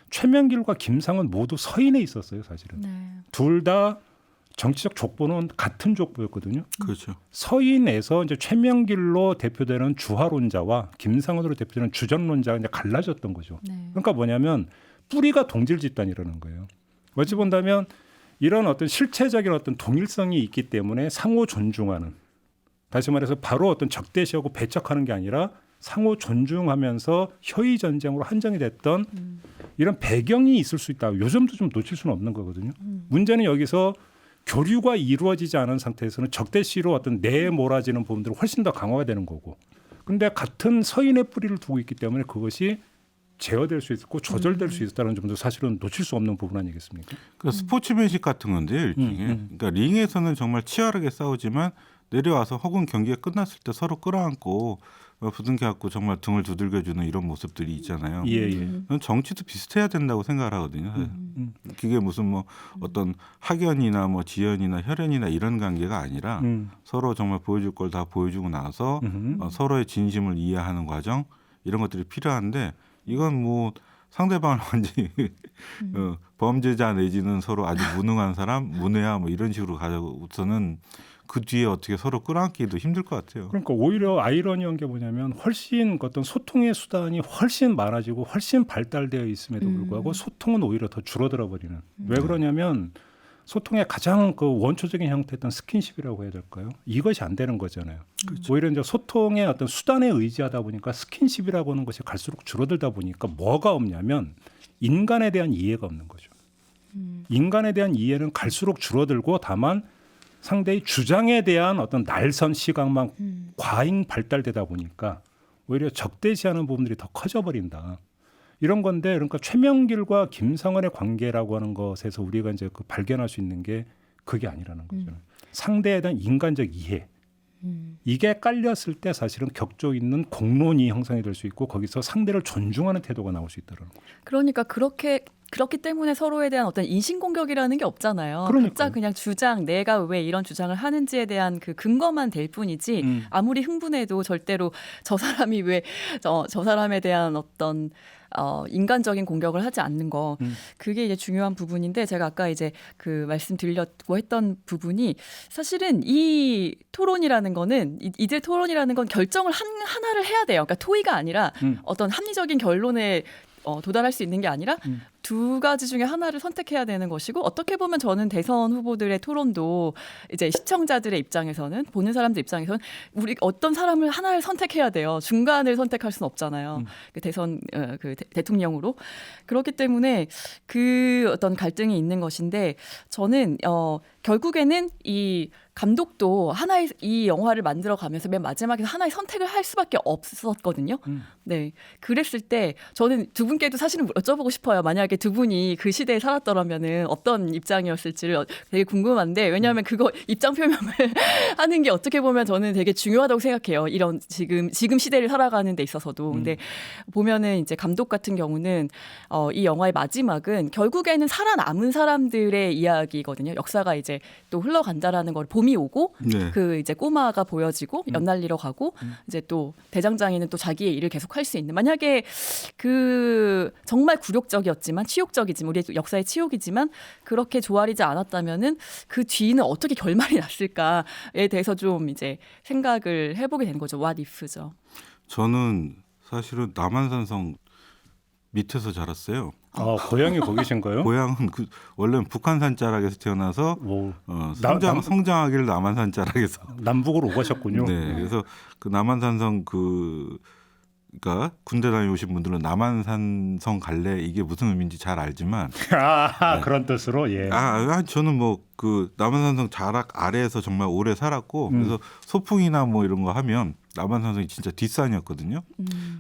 최명길과 김상은 모두 서인에 있었어요. 사실은. 네. 둘 다 정치적 족보는 같은 족보였거든요. 그렇죠. 서인에서 이제 최명길로 대표되는 주화론자와 김상원으로 대표되는 주전론자가 이제 갈라졌던 거죠. 네. 그러니까 뭐냐면 뿌리가 동질 집단이라는 거예요. 어찌 본다면 이런 어떤 실체적인 어떤 동일성이 있기 때문에 상호 존중하는, 다시 말해서 바로 어떤 적대시하고 배척하는 게 아니라 상호 존중하면서 효의 전쟁으로 한정이 됐던 이런 배경이 있을 수 있다. 요즘도 좀 놓칠 수는 없는 거거든요. 문제는 여기서 교류가 이루어지지 않은 상태에서는 적대시로 어떤 내몰아지는 부분들은 훨씬 더 강화가 되는 거고. 근데 같은 서인의 뿌리를 두고 있기 때문에 그것이 제어될 수 있고 조절될 수 있다는 점도 사실은 놓칠 수 없는 부분 아니겠습니까? 그 스포츠맨십 같은 건데요, 일종의. 그러니까 링에서는 정말 치열하게 싸우지만 내려와서 혹은 경기가 끝났을 때 서로 끌어안고 부둥켜안고 정말 등을 두들겨주는 이런 모습들이 있잖아요. 예. 저는 정치도 비슷해야 된다고 생각을 하거든요. 그게 무슨 뭐 어떤 학연이나 뭐 지연이나 혈연이나 이런 관계가 아니라 서로 정말 보여줄 걸 다 보여주고 나서 서로의 진심을 이해하는 과정 이런 것들이 필요한데 이건 뭐 상대방을 완전히 범죄자 내지는 서로 아주 무능한 사람, 문외야 뭐 이런 식으로 가져서는 그 뒤에 어떻게 서로 끌어안기도 힘들 것 같아요. 그러니까 오히려 아이러니한 게 뭐냐면 훨씬 어떤 소통의 수단이 훨씬 많아지고 훨씬 발달되어 있음에도 불구하고 소통은 오히려 더 줄어들어 버리는. 왜 그러냐면 소통의 가장 그 원초적인 형태였던 스킨십이라고 해야 될까요? 이것이 안 되는 거잖아요. 오히려 이제 소통의 어떤 수단에 의지하다 보니까 스킨십이라고 하는 것이 갈수록 줄어들다 보니까 뭐가 없냐면 인간에 대한 이해가 없는 거죠. 인간에 대한 이해는 갈수록 줄어들고 다만 상대의 주장에 대한 어떤 날선 시각만 과잉 발달되다 보니까 오히려 적대시하는 부분들이 더 커져버린다. 이런 건데 그러니까 최명길과 김성원의 관계라고 하는 것에서 우리가 이제 그 발견할 수 있는 게 그게 아니라는 거죠. 상대에 대한 인간적 이해. 이게 깔렸을 때 사실은 격조 있는 공론이 형성이 될 수 있고 거기서 상대를 존중하는 태도가 나올 수 있다는 거죠. 그러니까 그렇기 때문에 서로에 대한 어떤 인신공격이라는 게 없잖아요. 그러니까요. 각자 그냥 주장, 내가 왜 이런 주장을 하는지에 대한 그 근거만 될 뿐이지 아무리 흥분해도 절대로 저 사람이 왜 저 사람에 대한 어떤 인간적인 공격을 하지 않는 거 그게 이제 중요한 부분인데 제가 아까 이제 그 말씀드리려고 했던 부분이 사실은 이 토론이라는 거는 이들 토론이라는 건 결정을 하나를 해야 돼요. 그러니까 토의가 아니라 어떤 합리적인 결론에 도달할 수 있는 게 아니라 두 가지 중에 하나를 선택해야 되는 것이고 어떻게 보면 저는 대선 후보들의 토론도 이제 시청자들의 입장에서는 보는 사람들 입장에서는 우리 어떤 사람을 하나를 선택해야 돼요. 중간을 선택할 수는 없잖아요. 그 대선 그 대통령으로 그렇기 때문에 그 어떤 갈등이 있는 것인데 저는 결국에는 이 감독도 하나의 이 영화를 만들어 가면서 맨 마지막에 하나의 선택을 할 수밖에 없었거든요. 네, 그랬을 때 저는 두 분께도 사실은 여쭤보고 싶어요. 만약에 두 분이 그 시대에 살았더라면은 어떤 입장이었을지를 되게 궁금한데 왜냐하면 그거 입장 표명을 하는 게 어떻게 보면 저는 되게 중요하다고 생각해요. 이런 지금 시대를 살아가는 데 있어서도. 근데 보면은 이제 감독 같은 경우는 이 영화의 마지막은 결국에는 살아남은 사람들의 이야기거든요. 역사가 이제 또 흘러간다라는 걸 봄이 오고 네. 그 이제 꼬마가 보여지고 연날리러 가고 이제 또 대장장이는 또 자기의 일을 계속 할 수 있는 만약에 그 정말 굴욕적이었지만 치욕적이지만 우리의 역사의 치욕이지만 그렇게 조아리지 않았다면은 그 뒤는 어떻게 결말이 났을까에 대해서 좀 이제 생각을 해보게 되는 거죠. What if죠. 저는 사실은 남한산성 밑에서 자랐어요. 고향이 거기신가요? 고향은 원래는 북한산 자락에서 태어나서 성장하기를 남한산 자락에서 남북으로 오가셨군요. 네, 그래서 그 남한산성 그러니까 군대 다녀오신 분들은 남한산성 갈래 이게 무슨 의미인지 잘 알지만 네. 그런 뜻으로 예. 저는 뭐 그 남한산성 자락 아래에서 정말 오래 살았고 그래서 소풍이나 뭐 이런 거 하면 남한산성이 진짜 뒷산이었거든요.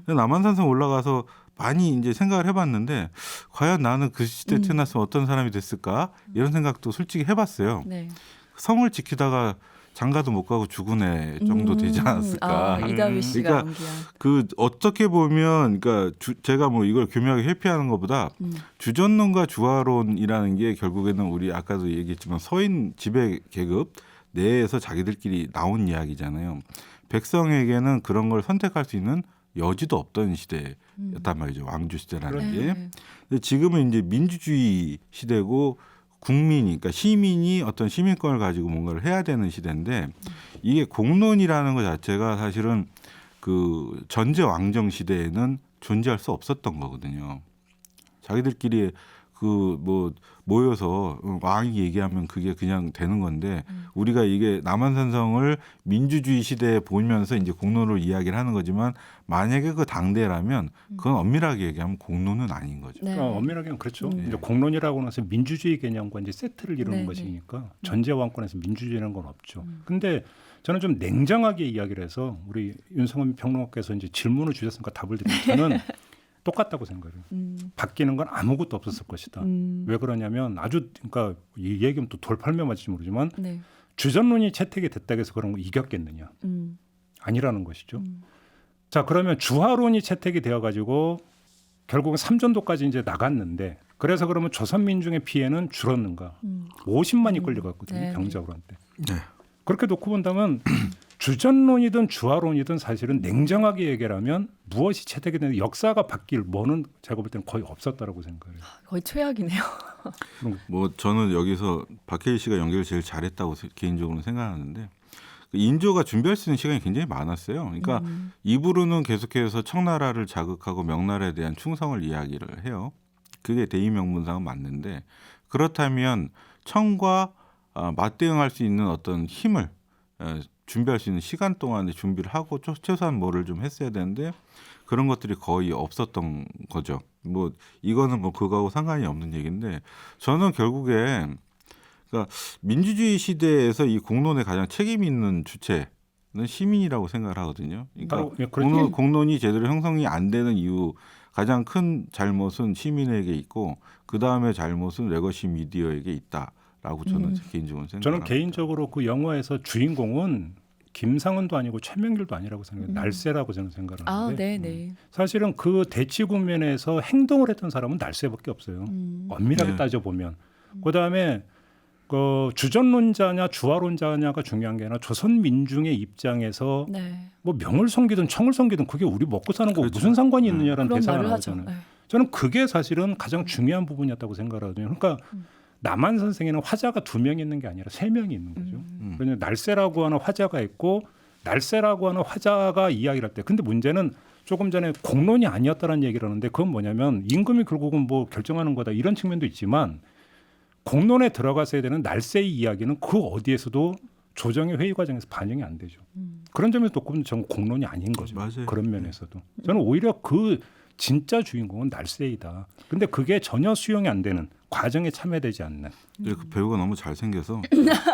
남한산성 올라가서 많이 이제 생각을 해봤는데 과연 나는 그 시대 태어났으면 어떤 사람이 됐을까 이런 생각도 솔직히 해봤어요. 네. 성을 지키다가 장가도 못 가고 죽은 애 정도 되지 않았을까. 이다위 씨가 그러니까 그 어떻게 보면 그러니까 제가 뭐 이걸 교묘하게 회피하는 것보다 주전론과 주화론이라는 게 결국에는 우리 아까도 얘기했지만 서인 지배 계급 내에서 자기들끼리 나온 이야기잖아요. 백성에게는 그런 걸 선택할 수 있는 여지도 없던 시대였단 말이죠. 왕조 시대라는 게. 근데 지금은 이제 민주주의 시대고 국민이 그러니까 시민이 어떤 시민권을 가지고 뭔가를 해야 되는 시대인데 이게 공론이라는 것 자체가 사실은 그 전제 왕정 시대에는 존재할 수 없었던 거거든요. 자기들끼리 그 뭐 모여서 왕이 얘기하면 그게 그냥 되는 건데 우리가 이게 남한산성을 민주주의 시대에 보면서 이제 공론으로 이야기를 하는 거지만 만약에 그 당대라면 그건 엄밀하게 얘기하면 공론은 아닌 거죠. 네. 엄밀하게는 그렇죠. 네. 이제 공론이라고 나서 민주주의 개념과 이제 세트를 이루는 네, 것이니까 전제 왕권에서 민주주의라는 건 없죠. 근데 저는 좀 냉정하게 이야기를 해서 우리 윤성원 평론가께서 이제 질문을 주셨으니까 답을 드리면 저는 똑같다고 생각해요. 바뀌는 건 아무것도 없었을 것이다. 왜 그러냐면 아주 그러니까 이 얘기는 또 돌팔매 맞을지 모르지만 네. 주전론이 채택이 됐다고 해서 그런 거 이겼겠느냐? 아니라는 것이죠. 자, 그러면 주화론이 채택이 되어 가지고 결국은 3전도까지 이제 나갔는데 그래서 그러면 조선민중의 피해는 줄었는가? 50만이 끌려갔거든요. 네, 병작으로 한때. 네. 그렇게 놓고 본다면 주전론이든 주화론이든 사실은 냉정하게 얘기하면 무엇이 채택이 되는 역사가 바뀔 뭐는 제가 볼 때는 거의 없었다라고 생각해요. 거의 최악이네요. 뭐 저는 여기서 박해일 씨가 연결을 제일 잘했다고 개인적으로는 생각하는데 인조가 준비할 수 있는 시간이 굉장히 많았어요. 그러니까 입으로는 계속해서 청나라를 자극하고 명나라에 대한 충성을 이야기를 해요. 그게 대의명분상은 맞는데 그렇다면 청과 맞대응할 수 있는 어떤 힘을 준비할 수 있는 시간 동안에 준비를 하고 최소한 뭐를 좀 했어야 되는데 그런 것들이 거의 없었던 거죠. 뭐 이거는 뭐 그거하고 상관이 없는 얘기인데 저는 결국에 그러니까 민주주의 시대에서 이 공론에 가장 책임 있는 주체는 시민이라고 생각을 하거든요. 그러니까 공론이 제대로 형성이 안 되는 이유 가장 큰 잘못은 시민에게 있고 그 다음에 잘못은 레거시 미디어에게 있다라고 저는 개인적으로 생각합니다. 저는 개인적으로 그 영화에서 주인공은 김상은도 아니고 최명길도 아니라고 생각해요. 날쌔라고 저는 생각을 하는데 네. 사실은 그 대치 국면에서 행동을 했던 사람은 날쌔밖에 없어요. 엄밀하게 네. 따져보면. 그다음에 그 주전론자냐 주화론자냐가 중요한 게 아니라 조선 민중의 입장에서 네. 뭐 명을 섬기든 청을 섬기든 그게 우리 먹고 사는 거 그렇죠. 무슨 상관이 있느냐라는 그런 대사가 말을 하죠. 나오잖아요. 네. 저는 그게 사실은 가장 중요한 부분이었다고 생각하거든요. 그러니까 남한 선생에는 화자가 2명이 있는 게 아니라 3명이 있는 거죠. 왜냐하면 날쌔라고 하는 화자가 있고 날쌔라고 하는 화자가 이야기를 할 때 근데 문제는 조금 전에 공론이 아니었다는 얘기를 하는데 그건 뭐냐면 임금이 결국은 뭐 결정하는 거다 이런 측면도 있지만 공론에 들어갔어야 되는 날쌔의 이야기는 그 어디에서도 조정의 회의 과정에서 반영이 안 되죠. 그런 점에서 놓고 전 공론이 아닌 거죠. 맞아요. 그런 면에서도. 저는 오히려 그 진짜 주인공은 날쌔이다. 근데 그게 전혀 수용이 안 되는 과정에 참여되지 않는. 그 배우가 너무 잘생겨서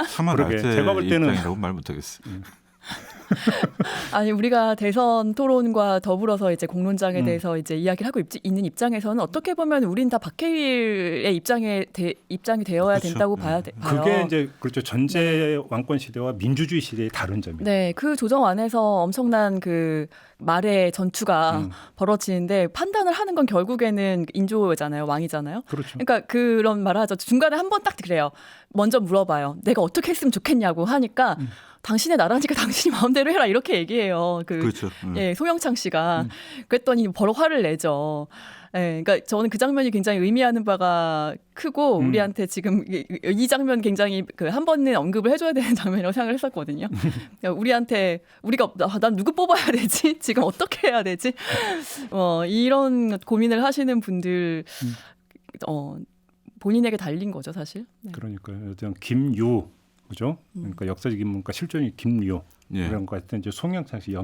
차마 그러게. 날쌔 제가 볼 때는 입장이라고 말 못하겠어요. 아니 우리가 대선 토론과 더불어서 이제 공론장에 대해서 이제 이야기를 하고 있는 입장에서는 어떻게 보면 우린 다 박해일의 입장이 되어야 그렇죠. 된다고 봐요. 그게 이제 그렇죠. 전제 왕권 시대와 민주주의 시대의 다른 점이에요. 네, 그 조정 안에서 엄청난 그 말의 전투가 벌어지는데 판단을 하는 건 결국에는 인조잖아요, 왕이잖아요. 그렇죠. 그러니까 그런 말을 하죠. 중간에 한 번 딱 그래요. 먼저 물어봐요. 내가 어떻게 했으면 좋겠냐고 하니까 당신의 나라니까 당신이 마음대로 해라 이렇게 얘기해요. 그렇죠. 예, 송영창 씨가 그랬더니 바로 화를 내죠. 예, 그러니까 저는 그 장면이 굉장히 의미하는 바가 크고 우리한테 지금 이 장면 굉장히 그 한 번은 언급을 해줘야 되는 장면이라고 생각을 했었거든요. 그러니까 우리한테 우리가 난 누구 뽑아야 되지? 지금 어떻게 해야 되지? 이런 고민을 하시는 분들 본인에게 달린 거죠, 사실. 네. 그러니까요. 어떤 김유 그죠? 그러니까 역사적 인물과 실존이 김유 예. 이런 거 했던 이제 송영창 씨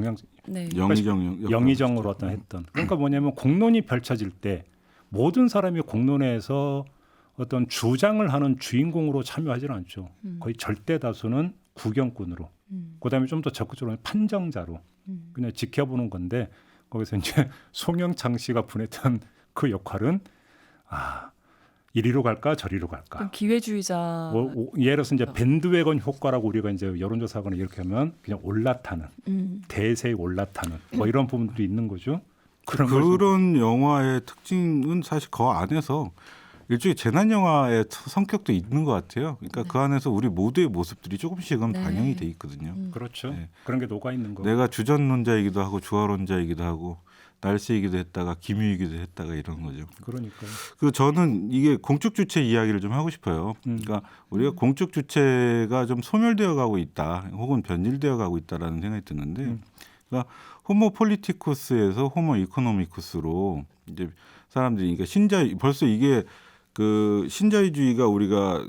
네. 영의정으로 어떤 했던 그러니까 뭐냐면 공론이 펼쳐질 때 모든 사람이 공론에서 어떤 주장을 하는 주인공으로 참여하지는 않죠. 거의 절대 다수는 구경꾼으로 그다음에 좀 더 적극적으로 판정자로 그냥 지켜보는 건데 거기서 이제 송영창 씨가 보냈던 그 역할은 이리로 갈까 저리로 갈까. 기회주의자. 예를 들어서 이제 밴드웨건 효과라고 우리가 이제 여론조사하거나 이렇게 하면 그냥 올라타는 대세에 올라타는 뭐 이런 부분들이 있는 거죠. 그런 영화의 특징은 사실 그 안에서 일종의 재난 영화의 성격도 있는 것 같아요. 그러니까 그 안에서 우리 모두의 모습들이 조금씩은 반영이 돼 있거든요. 그렇죠. 네. 그런 게 녹아 있는 거. 내가 주전론자이기도 하고 주화론자이기도 하고 날쌔이기도 했다가 기묘이기도 했다가 이런 거죠. 그러니까요. 그 저는 이게 공적 주체 이야기를 좀 하고 싶어요. 그러니까 우리가 공적 주체가 좀 소멸되어 가고 있다, 혹은 변질되어 가고 있다라는 생각이 드는데, 그러니까 호모 폴리티쿠스에서 호모 이코노미쿠스로 이제 사람들이 그러니까 벌써 이게 그 신자유주의가 우리가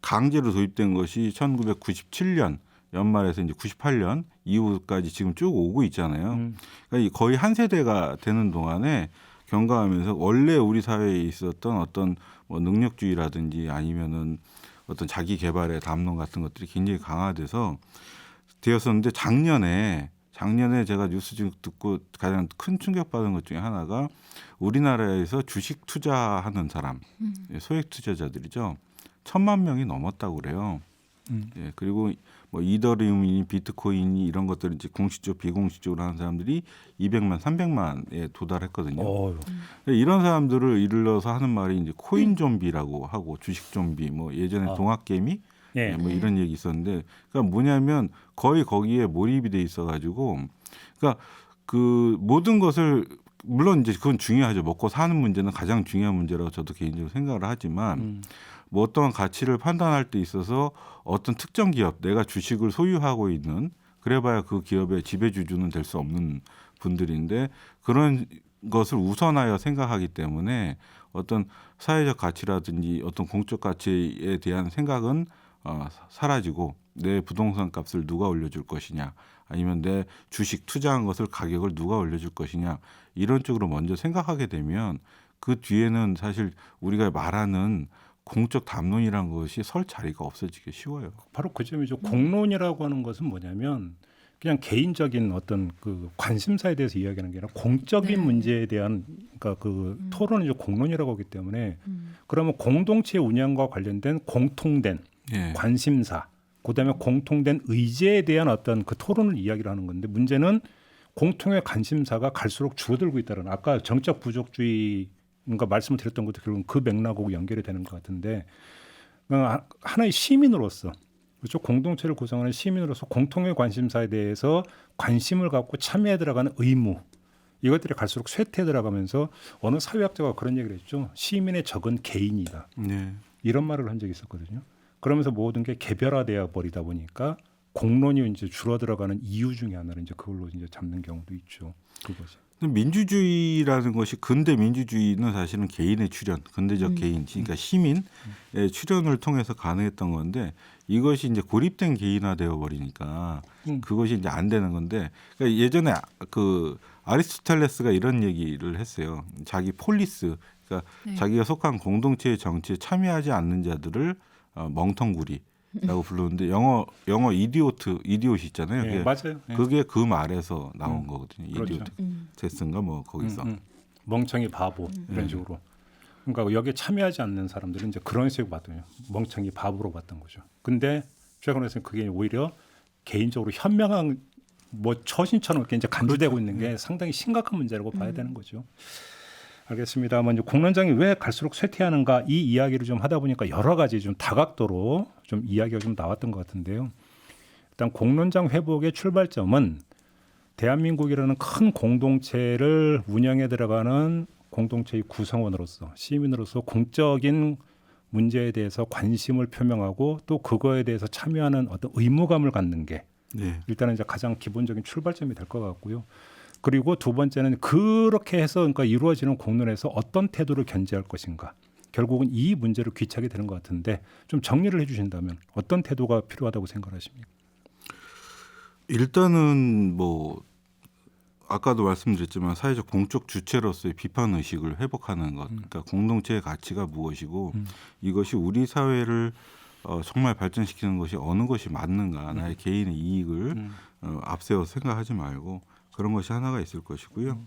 강제로 도입된 것이 1997년 연말에서 이제 98년 이후까지 지금 쭉 오고 있잖아요. 그러니까 거의 한 세대가 되는 동안에 경과하면서 원래 우리 사회에 있었던 어떤 뭐 능력주의라든지 아니면은 어떤 자기 개발의 담론 같은 것들이 굉장히 강화돼서 되었었는데 작년에 제가 뉴스 좀 듣고 가장 큰 충격받은 것 중에 하나가 우리나라에서 주식 투자하는 사람, 소액 투자자들이죠. 1,000만 명이 넘었다고 그래요. 예, 그리고 뭐 이더리움이니 비트코인이 이런 것들을 이제 공식적 비공식적으로 하는 사람들이 200만, 300만에 도달했거든요. 이런 사람들을 이르러서 하는 말이 이제 코인 좀비라고 하고 주식 좀비, 뭐 예전에 동학개미 예. 뭐 이런 얘기 있었는데, 그러니까 뭐냐면 거의 거기에 몰입이 돼 있어가지고, 그러니까 그 모든 것을 물론 이제 그건 중요하죠. 먹고 사는 문제는 가장 중요한 문제라고 저도 개인적으로 생각을 하지만. 뭐 어떤 가치를 판단할 때 있어서 어떤 특정 기업, 내가 주식을 소유하고 있는, 그래봐야 그 기업의 지배주주는 될 수 없는 분들인데 그런 것을 우선하여 생각하기 때문에 어떤 사회적 가치라든지 어떤 공적 가치에 대한 생각은 사라지고 내 부동산 값을 누가 올려줄 것이냐, 아니면 내 주식 투자한 것을 가격을 누가 올려줄 것이냐, 이런 쪽으로 먼저 생각하게 되면 그 뒤에는 사실 우리가 말하는 공적 담론이란 것이 설 자리가 없어지기 쉬워요. 바로 그 점이죠. 공론이라고 하는 것은 뭐냐면 그냥 개인적인 어떤 그 관심사에 대해서 이야기하는 게 아니라 공적인 문제에 대한, 그러니까 그 토론은 이제 공론이라고 하기 때문에 그러면 공동체 운영과 관련된 공통된 관심사, 그다음에 공통된 의제에 대한 어떤 그 토론을 이야기를 하는 건데, 문제는 공통의 관심사가 갈수록 줄어들고 있다는, 아까 정적 부족주의 그러니까 말씀을 드렸던 것도 결국은 그 맥락하고 연결이 되는 것 같은데, 하나의 시민으로서, 그렇죠? 공동체를 구성하는 시민으로서 공통의 관심사에 대해서 관심을 갖고 참여해 들어가는 의무, 이것들이 갈수록 쇠퇴해 들어가면서 어느 사회학자가 그런 얘기를 했죠. 시민의 적은 개인이다. 이런 말을 한 적이 있었거든요. 그러면서 모든 게 개별화되어 버리다 보니까 공론이 이제 줄어들어가는 이유 중에 하나를 이제 그걸로 이제 잡는 경우도 있죠. 그것이. 민주주의라는 것이, 근대 민주주의는 사실은 개인의 출현, 근대적 개인, 그러니까 시민의 출현을 통해서 가능했던 건데, 이것이 이제 고립된 개인화되어 버리니까 그것이 이제 안 되는 건데, 그러니까 예전에 그 아리스토텔레스가 이런 얘기를 했어요. 자기 폴리스, 그러니까 자기가 속한 공동체의 정치에 참여하지 않는 자들을 멍텅구리라고 부르는데, 영어 이디오트 있잖아요. 예, 맞아요. 예. 그게 그 말에서 나온 거거든요. 그렇죠. 이디오트 데스인가 뭐 거기서. 멍청이 바보 이런 식으로. 그러니까 여기에 참여하지 않는 사람들은 이제 그런 식으로 봤더니 멍청이 바보로 봤던 거죠. 근데 최근에서는 그게 오히려 개인적으로 현명한 뭐 처신처럼 이렇게 이제 간주되고 있는 게 상당히 심각한 문제라고 봐야 되는 거죠. 알겠습니다. 먼저 공론장이 왜 갈수록 쇠퇴하는가, 이 이야기를 좀 하다 보니까 여러 가지 좀 다각도로 좀 이야기가 좀 나왔던 것 같은데요. 일단 공론장 회복의 출발점은 대한민국이라는 큰 공동체를 운영해 들어가는 공동체의 구성원으로서, 시민으로서 공적인 문제에 대해서 관심을 표명하고 또 그거에 대해서 참여하는 어떤 의무감을 갖는 게 일단은 이제 가장 기본적인 출발점이 될 것 같고요. 그리고 두 번째는 그렇게 해서 그러니까 이루어지는 공론에서 어떤 태도를 견지할 것인가. 결국은 이 문제를 귀착이 되는 것 같은데, 좀 정리를 해 주신다면 어떤 태도가 필요하다고 생각하십니까? 일단은 뭐 아까도 말씀드렸지만 사회적 공적 주체로서의 비판 의식을 회복하는 것, 그러니까 공동체의 가치가 무엇이고 이것이 우리 사회를 정말 발전시키는 것이 어느 것이 맞는가, 나의 개인의 이익을 앞세워 생각하지 말고 그런 것이 하나가 있을 것이고요.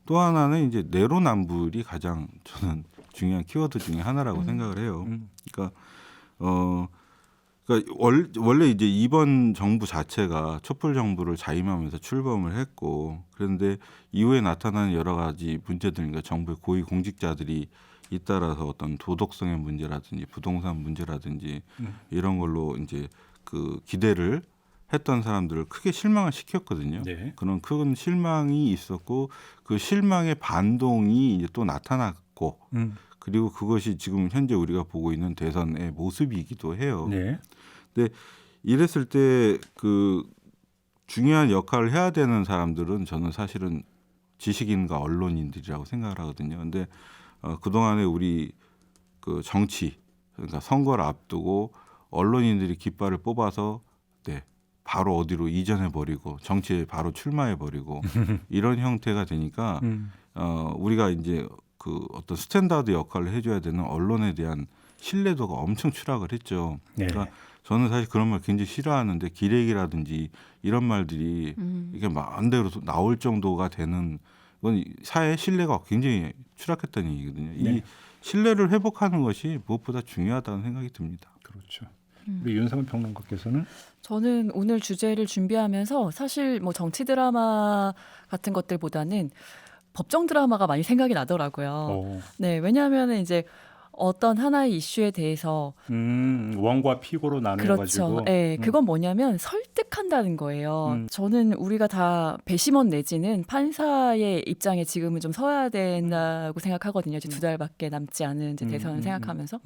또 하나는 이제 내로남불이 가장 저는 중요한 키워드 중에 하나라고 생각을 해요. 그러니까 원래 이제 이번 정부 자체가 촛불 정부를 자임하면서 출범을 했고, 그런데 이후에 나타나는 여러 가지 문제들, 그러니까 정부의 고위 공직자들이 잇따라서 어떤 도덕성의 문제라든지 부동산 문제라든지 이런 걸로 이제 그 기대를 했던 사람들을 크게 실망을 시켰거든요. 그런 큰 실망이 있었고, 그 실망의 반동이 이제 또 나타났고, 그리고 그것이 지금 현재 우리가 보고 있는 대선의 모습이기도 해요. 근데 이랬을 때 그 중요한 역할을 해야 되는 사람들은 저는 사실은 지식인과 언론인들이라고 생각을 하거든요. 근데 그동안에 우리 그 정치, 그러니까 선거를 앞두고 언론인들이 깃발을 뽑아서 네, 바로 어디로 이전해 버리고 정치에 바로 출마해 버리고 이런 형태가 되니까 우리가 이제 그 어떤 스탠다드 역할을 해줘야 되는 언론에 대한 신뢰도가 엄청 추락을 했죠. 네. 그러니까 저는 사실 그런 말 굉장히 싫어하는데 기레기라든지 이런 말들이 이게 마음대로 나올 정도가 되는 건 사회 신뢰가 굉장히 추락했다는 얘기거든요. 네. 이 신뢰를 회복하는 것이 무엇보다 중요하다는 생각이 듭니다. 그렇죠. 우리 윤상은 평론가께서는 저는 오늘 주제를 준비하면서 사실 뭐 정치 드라마 같은 것들보다는 법정 드라마가 많이 생각이 나더라고요. 네, 왜냐하면 이제 어떤 하나의 이슈에 대해서 원과 피고로 나눠가지고 그렇죠. 네, 그건 뭐냐면 설득한다는 거예요. 저는 우리가 다 배심원 내지는 판사의 입장에 지금은 좀 서야 된다고 생각하거든요. 이제 2달밖에 남지 않은 이제 대선을 생각하면서.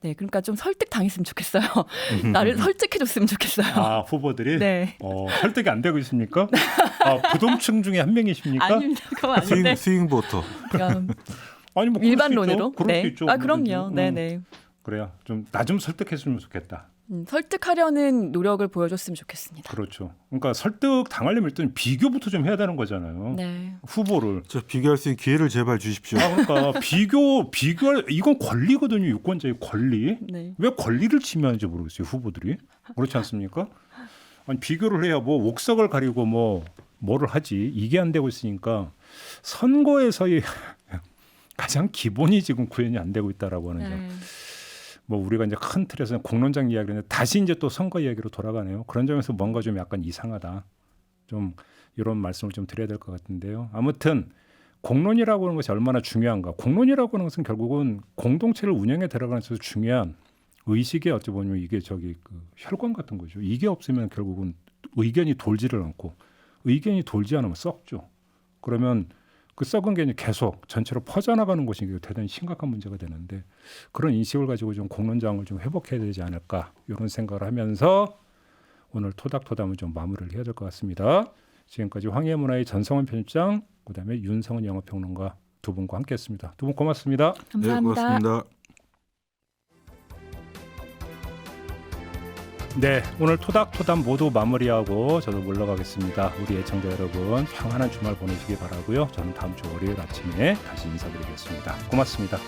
네, 그러니까 좀 설득 당했으면 좋겠어요. 나를 설득해줬으면 좋겠어요. 아, 후보들이 네. 설득이 안 되고 있습니까? 부동층 중에 한 명이십니까? 아닙니다. 그건 아닌데. 스윙 보터. 그럼 아니 뭐 일반론으로. 그럴 수 네. 있죠. 아, 그럼요. 네네. 그래요. 좀 나 좀 설득했으면 좋겠다. 설득하려는 노력을 보여줬으면 좋겠습니다. 그렇죠. 그러니까 설득 당하려면 일단 비교부터 좀 해야 되는 거잖아요. 네. 후보를. 저 비교할 수 있는 기회를 제발 주십시오. 그러니까 비교할 이건 권리거든요. 유권자의 권리. 네. 왜 권리를 침해하는지 모르겠어요. 후보들이. 그렇지 않습니까? 아니 비교를 해야 뭐 옥석을 가리고 뭐를 하지. 이게 안 되고 있으니까 선거에서의 가장 기본이 지금 구현이 안 되고 있다라고 하는 점. 뭐 우리가 이제 큰 틀에서 공론장 이야기를 했는데 다시 이제 또 선거 이야기로 돌아가네요. 그런 점에서 뭔가 좀 약간 이상하다. 좀 이런 말씀을 좀 드려야 될 것 같은데요. 아무튼 공론이라고 하는 것이 얼마나 중요한가. 공론이라고 하는 것은 결국은 공동체를 운영에 들어가는 데서 중요한 의식의 어찌 보면 이게 그 혈관 같은 거죠. 이게 없으면 결국은 의견이 돌지를 않고 의견이 돌지 않으면 썩죠. 그러면 그 썩은 게 계속 전체로 퍼져나가는 것이 대단히 심각한 문제가 되는데 그런 인식을 가지고 좀 공론장을 좀 회복해야 되지 않을까 이런 생각을 하면서 오늘 토닥토담을 좀 마무리를 해야 될 것 같습니다. 지금까지 황해문화의 전성원 편집장 그다음에 윤성은 영화평론가 두 분과 함께했습니다. 두 분 고맙습니다. 감사합니다. 네, 고맙습니다. 네, 오늘 토닥토담 모두 마무리하고 저도 물러가겠습니다. 우리 애청자 여러분 평안한 주말 보내시기 바라고요. 저는 다음 주 월요일 아침에 다시 인사드리겠습니다. 고맙습니다.